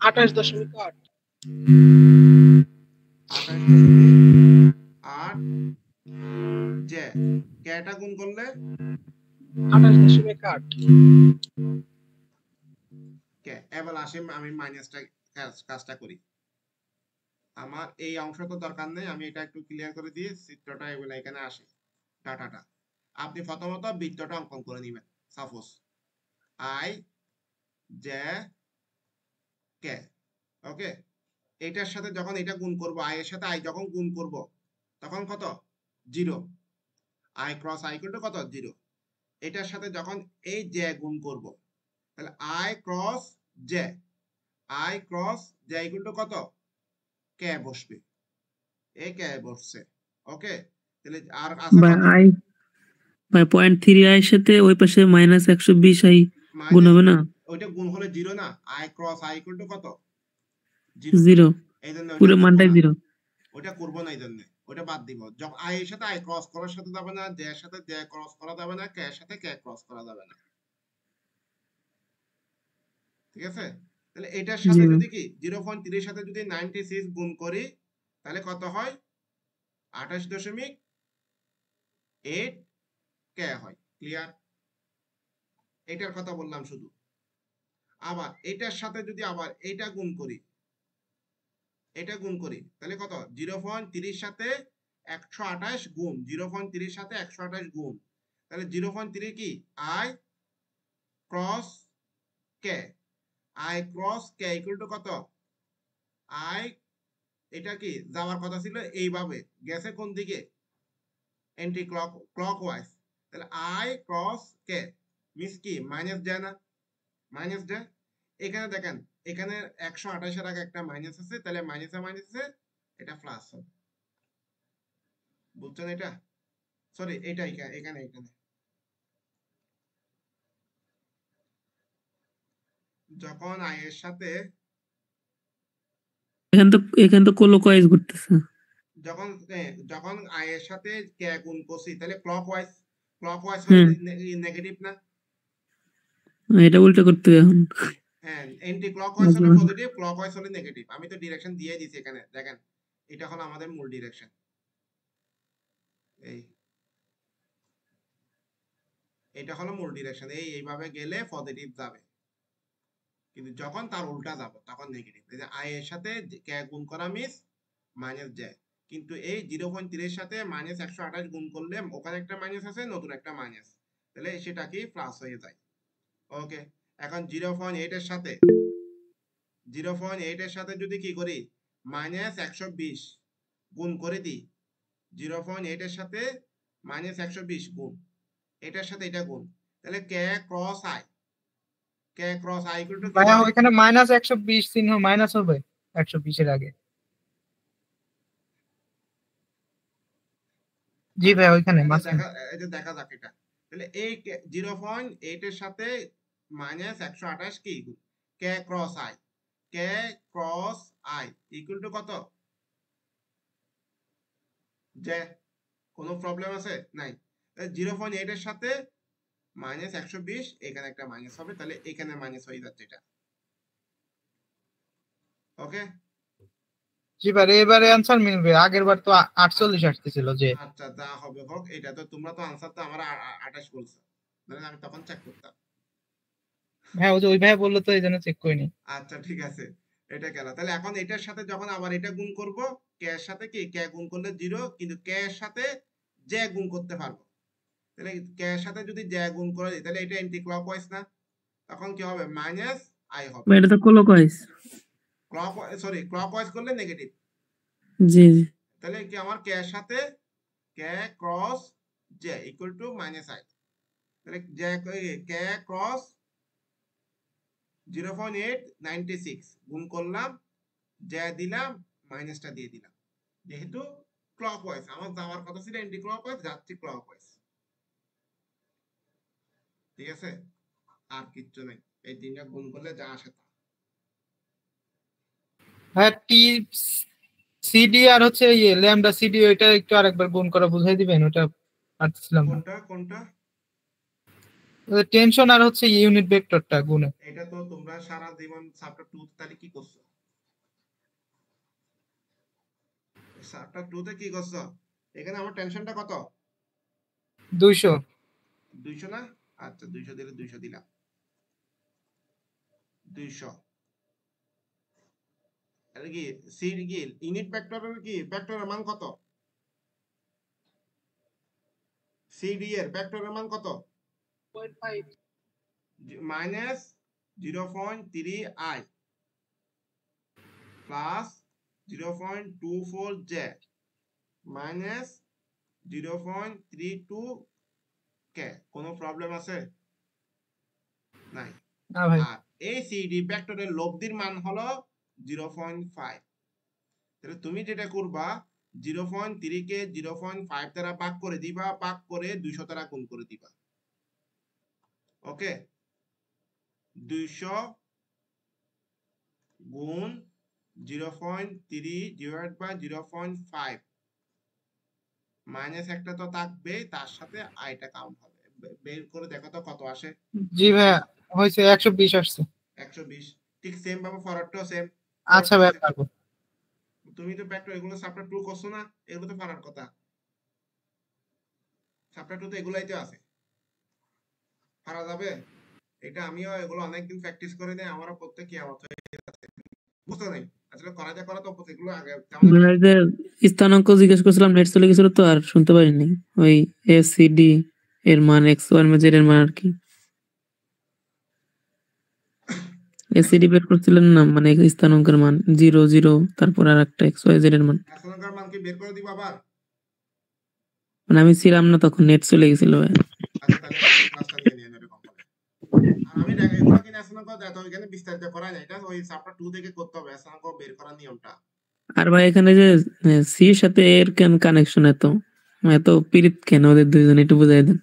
28.8 28.8 জে, কেটা গুণ করলে 28.8 কে। এবার আসে আমি মাইনাসটা কাজটা করি, আমার এই অংশ তো দরকার নেই, আমি এটা একটু ক্লিয়ার করে দিয়ে চিত্রটা এগুলো এখানে আসে, ডাটাটা আপনি প্রথমত বৃত্তটা অঙ্কন করে নেবেন। সাপোজ আই জে কে, ওকে, এটার সাথে যখন এটা গুণ করব, আই এর সাথে আই যখন গুণ করব তখন কত, 0, I cross i equal to কত, 0। এটার সাথে যখন এই জে গুণ করব, তাহলে I cross J, I cross j equal to কত, কে বসবে, এ কে বসছে, ওকে। তাহলে আর আছে ভাই কত, আই, ভাই 0.3 আয়ের সাথে ওই পাশে মাইনাস 120 আই গুণ হবে না? ওইটা গুণ হলে 0 না, I cross i equal to কত, 0, 0। এই জন্য পুরো মানটাই 0। ওইটা করবো না, এই জন্য ওইটা বাদ দিব। যখন আই এর সাথে আই ক্রস করার সাথে যাবে না, জে এর সাথে জে ক্রস করা যাবে না, কে এর সাথে কে ক্রস করা যাবে না, ঠিক আছে। তাহলে এটার সাথে যদি কি 0.3 এর সাথে যদি 96 গুণ করি, তাহলে কত হয়, 28.8 কে হয়। ক্লিয়ার, এটার কথা বললাম শুধু। আবার এটার সাথে যদি আবার এটা গুণ করি, এটা গুণ করি, তাহলে কত, 0.3 সাথে 128 গুণ, 0.3 সাথে 128 গুণ, তাহলে 0.3 কি, I cross K, I cross k equal to কত, আই, এটা কি যাওয়ার কথা ছিল এইভাবে, গেছে কোন দিকে, এন্টি ক্লকওয়াইজ, তাহলে আই ক্রস কে মিস কি মাইনাস যায় না, মাইনাস যায়। এখানে দেখেন, এখানে 128 এর আগে একটা মাইনাস আছে, তাহলে মাইনাসে মাইনাসে এটা প্লাস হবে, বুঝছেন এটা, সরি এটা এখানে এখানে যখন আই এর সাথে, এখান তো কোলোকওয়াইজ ঘুরতেছে। যখন আই এর সাথে কে গুণ করছি, তাহলে ক্লকওয়াইজ হলে নেগেটিভ না, এটা উল্টো করতে হবে এখন। হ্যাঁ, এন্টি ক্লকওয়াইজ হলে পজিটিভ, ক্লকওয়াইজ হলে নেগেটিভ। আমি তো ডিরেকশন দিয়ে দিয়েছি এখানে, দেখেন এটা হলো আমাদের মূল ডিরেকশন, এটা হলো মূল ডিরেকশন, এইভাবে গেলে পজিটিভ যাবে, কিন্তু যখন তার উল্টা যাবে তখন নেগেটিভ। এই যে আই এর সাথে কে গুণ করা মিস মাইনাস জে, কিন্তু এই 0.3 এর সাথে -128 গুণ করলে ওখানে একটা মাইনাস আছে, নতুন একটা মাইনাস, তাহলে সেটা কি প্লাস হয়ে যায়। ওকে, এখন 0.8 এর সাথে 0.8 এর সাথে যদি কি করি -120 গুণ করে দিই, 0.8 এর সাথে -120 গুণ, এটার সাথে এটা গুণ, তাহলে k cross i, k cross i equal to কি ভাইয়া হবে? ওইখানে -120 চিহ্ন মাইনাস হবে 120 এর আগে। জি ভাই ওইখানে এটা মাঝখানে। এটা দেখা যাক এটা। তাহলে এই 0.8 এর সাথে -128 কি k cross i, k cross i equal to কত? যে কোনো প্রবলেম আছে? নাই। 0.8 এর সাথে -120, এখানে একটা মাইনাস হবে, তাহলে এখানে মাইনাস হয়ে যাচ্ছে এটা। ওকে, জি ভাই এবারে অ্যানসার মিলবে, আগের বার তো 48 আসতেছিল যে। আচ্ছা যা হবে হোক, এটা তো তোমরা তো আনসার তো আমার 28 বলছো, মানে আমি তখন চেক করতাম। হ্যাঁ ওই ভাই বললো তো এই জন্য চেক করিনি। আচ্ছা ঠিক আছে, এটা গেল। তাহলে এখন এটার সাথে যখন আবার এটা গুণ করব, কে এর সাথে কি, কে গুণ করলে 0, কিন্তু কে এর সাথে যে গুণ করতে পারবো, তাহলে কে এর সাথে যদি যে গুণ করে দিই, তাহলে এটা অ্যান্টি ক্লকওয়াইজ না, তখন কি হবে মাইনাস আই হবে। এটা তো ক্লকওয়াইজ। সরি ক্লকওয়াইজ করলে নেগেটিভ। জি জি। তাহলে কি আমার কে এর সাথে k cross j equal to minus i, তাহলে যে কে ক্রস 0.896 গুণ করলাম, যা দিলাম মাইনাসটা দিয়ে দিলাম, যেহেতু ক্লকওয়াইজ আমার যাওয়ার কথা ছিল অ্যান্টি ক্লকওয়াইজ, যাচ্ছি ক্লকওয়াইজ। ঠিক আছে, আর কিচ্ছু নেই, এই তিনটা গুণ করলে যা আসে তা। হ্যাঁ টি সিডি আর হচ্ছে ইয়ে ল্যামডা সিডি, ওইটা একটু আরেকবার গুণ করা বুঝাই দিবেন, ওটা পারছিলাম না। কোনটা কোনটা? টেনশন আর হচ্ছে ইউনিট ভেক্টরটা গুণে। এটা তো তোমরা সারা জীবন চ্যাপ্টার 2 তাহলে কি করছো? চ্যাপ্টার 2 তে কি করছো? এখানে আমার টেনশনটা কত? 200। 200 না? আচ্ছা 200 দিলে 200 দিলাম, 200। তাহলে কি সিডি কি ইউনিট ভেক্টরের কি ভেক্টরের মান কত? সিডি এর ভেক্টরের মান কত? 0.5 minus 0.3 I plus 0.24 J minus 0.32 কে। কোনো প্রবলেম আছে? নাই। না ভাই আর এই সিডি ভেক্টরের লব্ধির মান হলো 0.5। তাহলে তুমি যেটা করবা 0.3 কে 0.5 দ্বারা ভাগ করে দিবা, ভাগ করে 200 দ্বারা গুণ করে দিবা। ওকে, 200 গুণ 0.3 ডিভাইড বাই 0.5 মাইনাস একটা তো থাকবে, তার সাথে আইটা কাউন্ট হবে। বের করে দেখো তো কত আসে। জি ভাই হয়েছে 120 আসছে। 120। ঠিক সেম ভাবে ফরওয়ার্ডটাও সেম। আচ্ছা ভাই পারবো। তুমি তো ভেক্টর এগুলো চ্যাপ্টার 2 করছো না, এগুলো তো পারার কথা। চ্যাপ্টার 2 তে এগুলাই তো আছে, পারা যাবে। এটা আমিও এগুলো অনেকদিন প্র্যাকটিস করে নেই, আমারও করতে কি আমার বুঝতে নেই আসলে করা যায়, করা তো এগুলো আগে তেমন একটা ভাইদের স্থানাঙ্ক জিজ্ঞেস করছিলাম, নেট চলে গেছিল তো আর শুনতে পারিনি। ওই এসিডি এর মান এক্স ওয়াই জেড এর মান আর কি। এসিডি বের করছিলেন না, মানে স্থানাঙ্কের মান 0 0 তারপর আর একটা এক্স ওয়াই জেড এর মান। এখনকার মান কি বের করে দিব আবার? মানে আমি ছিলাম না তখন, নেট চলে গেছিল ভাই। আচ্ছা তাহলে এই ক্লাসটা নিয়ে নিন এরকম করে। আর আমি দেখ এগুলো কিনা এসএনক দাও, তো এখানে বিস্তারিত করা যায়, এটা ওই চ্যাপ্টার 2 থেকে করতে হবে এসএনক বের করার নিয়মটা। আর ভাই এখানে যে সি এর সাথে এর কেন কানেকশন, এত এত পিরিত কেন ওদের দুইজন, একটু বুঝাই দেন।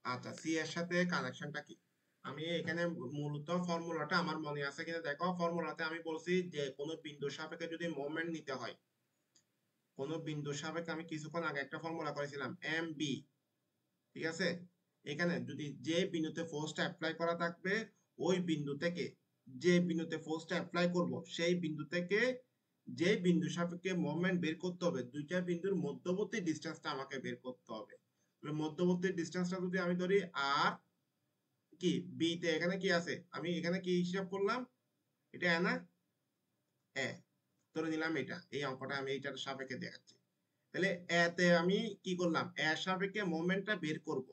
আচ্ছা সি এর সাথে কানেকশনটা কি, আমি এখানে মূলত ফর্মুলাটা আমার মনে আছে কিনা দেখো। ফর্মুলাতে আমি বলছি যে কোনো বিন্দু সাপেক্ষে যদি মোমেন্ট নিতে হয়, কোনো বিন্দু সাপেক্ষে আমি কিছুক্ষণ আগে একটা ফর্মুলা করেছিলাম এম বি। ঠিক আছে, এখানে যদি যে বিন্দুতে ফোর্সটা অ্যাপ্লাই করা থাকবে, ওই বিন্দু থেকে যে বিন্দুতে ফোর্সটা অ্যাপ্লাই করব, সেই বিন্দু থেকে যে বিন্দু সাপেক্ষে মোমেন্ট বের করতে হবে, দুইটা বিন্দুর মধ্যবর্তী ডিসটেন্সটা আমাকে বের করতে হবে। মধ্যবর্তী ডিসটেন্সটা যদি আমি ধরি আর কি বি তে, এখানে কি আছে আমি এখানে কি হিসাব করলাম, এটা এ না এ ধরে নিলাম, এটা এই অঙ্কটা আমি এইটার সাপেক্ষে দেখাচ্ছি। তাহলে এতে আমি কি করলাম, এর সাপেক্ষে মোমেন্টটা বের করব,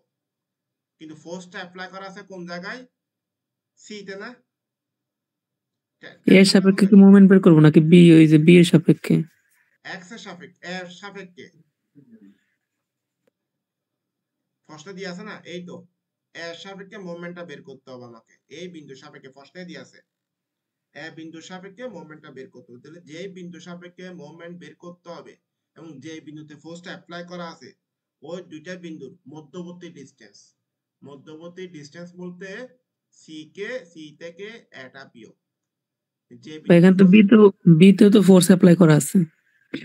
কিন্তু ফোর্সটা অ্যাপ্লাই করা আছে কোন জায়গায়, সি তে না, এর সাপেক্ষে কি মুভমেন্ট বের করবো নাকি বি ওই যে বি এর সাপেক্ষে? এক্স এর সাপেক্ষে, এর সাপেক্ষে ফার্স্টে দিয়ে আছে না, এই তো এর সাপেক্ষে মোমেন্টটা বের করতে হবে আমাকে, এই বিন্দু সাপেক্ষে ফার্স্টে দিয়ে আছে এ বিন্দু সাপেক্ষে মোমেন্টটা বের করতে হবে। তাহলে যে বিন্দু সাপেক্ষে মোমেন্ট বের করতে হবে এবং যে বিন্দুতে ফোর্সটা অ্যাপ্লাই করা আছে ওই দুইটা বিন্দুর মধ্যবর্তী ডিসটেন্স বলতে সি থেকে এটা বিয়োগ, যে এখানে তো বি তে তো ফোর্স অ্যাপ্লাই করা আছে।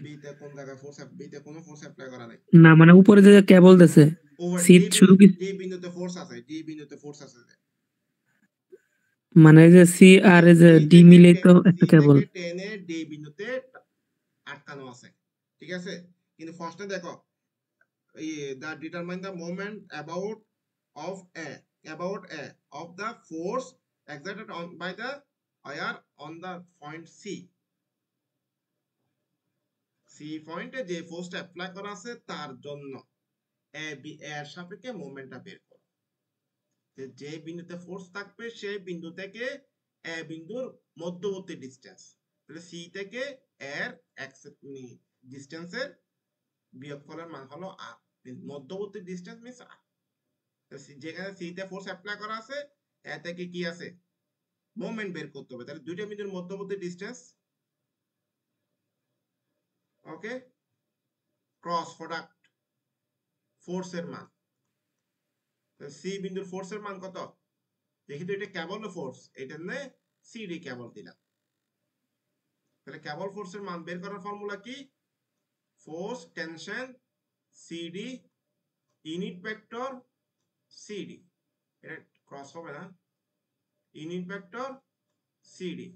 বিতে কোন জায়গায় বিতে কোনো ফোর্স অ্যাপ্লাই করা নাই, না মানে উপরে যে কেবল দিছে সি শুধু কি ডি বিন্দুতে ফোর্স আছে মানে যে সি আর এই যে ডি মিলে তো একটা কেবল। টেনে ডি বিন্দুতে আটকানো আছে, ঠিক আছে। কিন্তু ফার্স্টে দেখো the determine the moment about of the force exerted on by the wire on the point C পয়েন্টে যে ফোর্সটা অ্যাপ্লাই করা আছে তার জন্য এর সাপেক্ষে মোমেন্টটা বের করো। যে বিন্দুতে ফোর্স থাকবে সেই বিন্দু থেকে এ বিন্দুর মধ্যবর্তী ডিসটেন্স, তাহলে সি থেকে এর ডিসটেন্সের বিয়োগফলের মান হলো আর, মধ্যবর্তী ডিসটেন্স মিন্স আর, যেখানে সি তে ফোর্স অ্যাপ্লাই করা আছে এ থেকে কি আছে মোমেন্ট বের করতে হবে, তাহলে দুইটা বিন্দুর মধ্যবর্তী ডিসটেন্স, ওকে, ক্রস প্রোডাক্ট ফোর্সের মান, সি বিন্দুর ফোর্সের মান কত, দেখি তো এটা কেবল ফোর্স, এটা নে সিডি কেবল দিলাম, তাহলে কেবল ফোর্সের মান বের করার ফর্মুলা কি, force tension CD unit vector CD, এটা ক্রস হবে না, ইউনিট ভেক্টর সিডি।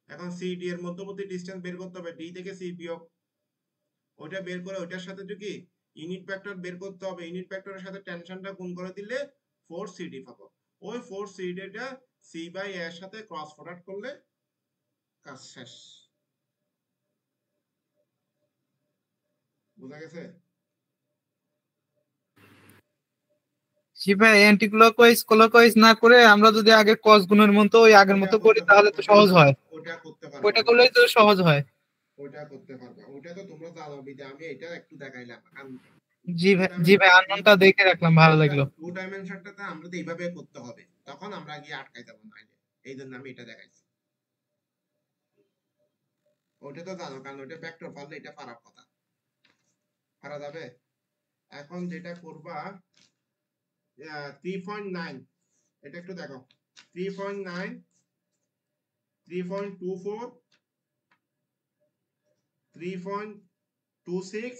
এখন সিডি এর মধ্যবর্তী ডিসটেন্স বের করতে হবে, ডি থেকে সি বিয়োগ, ওটা বের করে ওটার সাথে যদি ইউনিট ভেক্টর বের করতে হবে, ইউনিট ভেক্টরের সাথে টেনশনটা গুণ করে দিলে 4CD পাবো, ওই 4CDটা সি বাই এর সাথে ক্রস প্রোডাক্ট করলে কাজ শেষ। বুঝা গেছে? জি ভাই, অ্যান্টি ক্লকওয়াইজ না করে আমরা যদি আগে কস গুণের মতো ওই আগের মতো করি তাহলে তো সহজ হয়, ওটা করতে পারবে, ওইটা করলেই তো সহজ হয়। ওটা করতে পারবে, ওটা তো তোমরা জানো, বিদে আমি এটা একটু দেখাইলাম। জি ভাই আননোনটা দেখে রাখলাম, ভালো লাগলো। টু ডাইমেনশনটাতে আমরা তো এইভাবে করতে হবে, তখন আমরা গিয়ে আটকাই যাব না, এই জন্য আমি এটা দেখাইছি। ওটা তো জানো, কারণ ওটা ভেক্টর পারলে এটা পারার কথা, পারা যাবে। এখন যেটা করবা 3.9, এটা একটু দেখো 3.9 3.24 3.26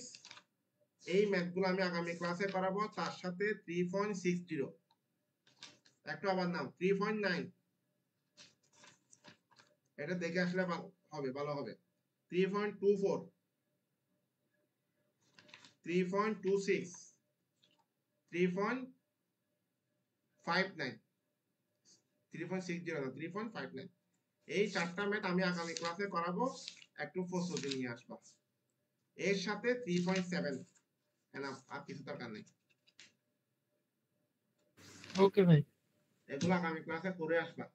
এই ম্যাথগুলো আমি আগামী ক্লাসে করাবো, তার সাথে 3.60 একটু আবার নাও 3.9, এটা দেখে আসলে ভালো হবে 3.24 3.26 3.59 3.60 না 3.59, এই চারটা ম্যাথ আমি আগামী ক্লাসে করাবো, একটু প্রস্তুতি নিয়ে আসবা। এর সাথে 3.7 এনাফ, আর কিছু দরকার নেই। ওকে ভাই, এগুলো আগামী ক্লাসে করে আসবা।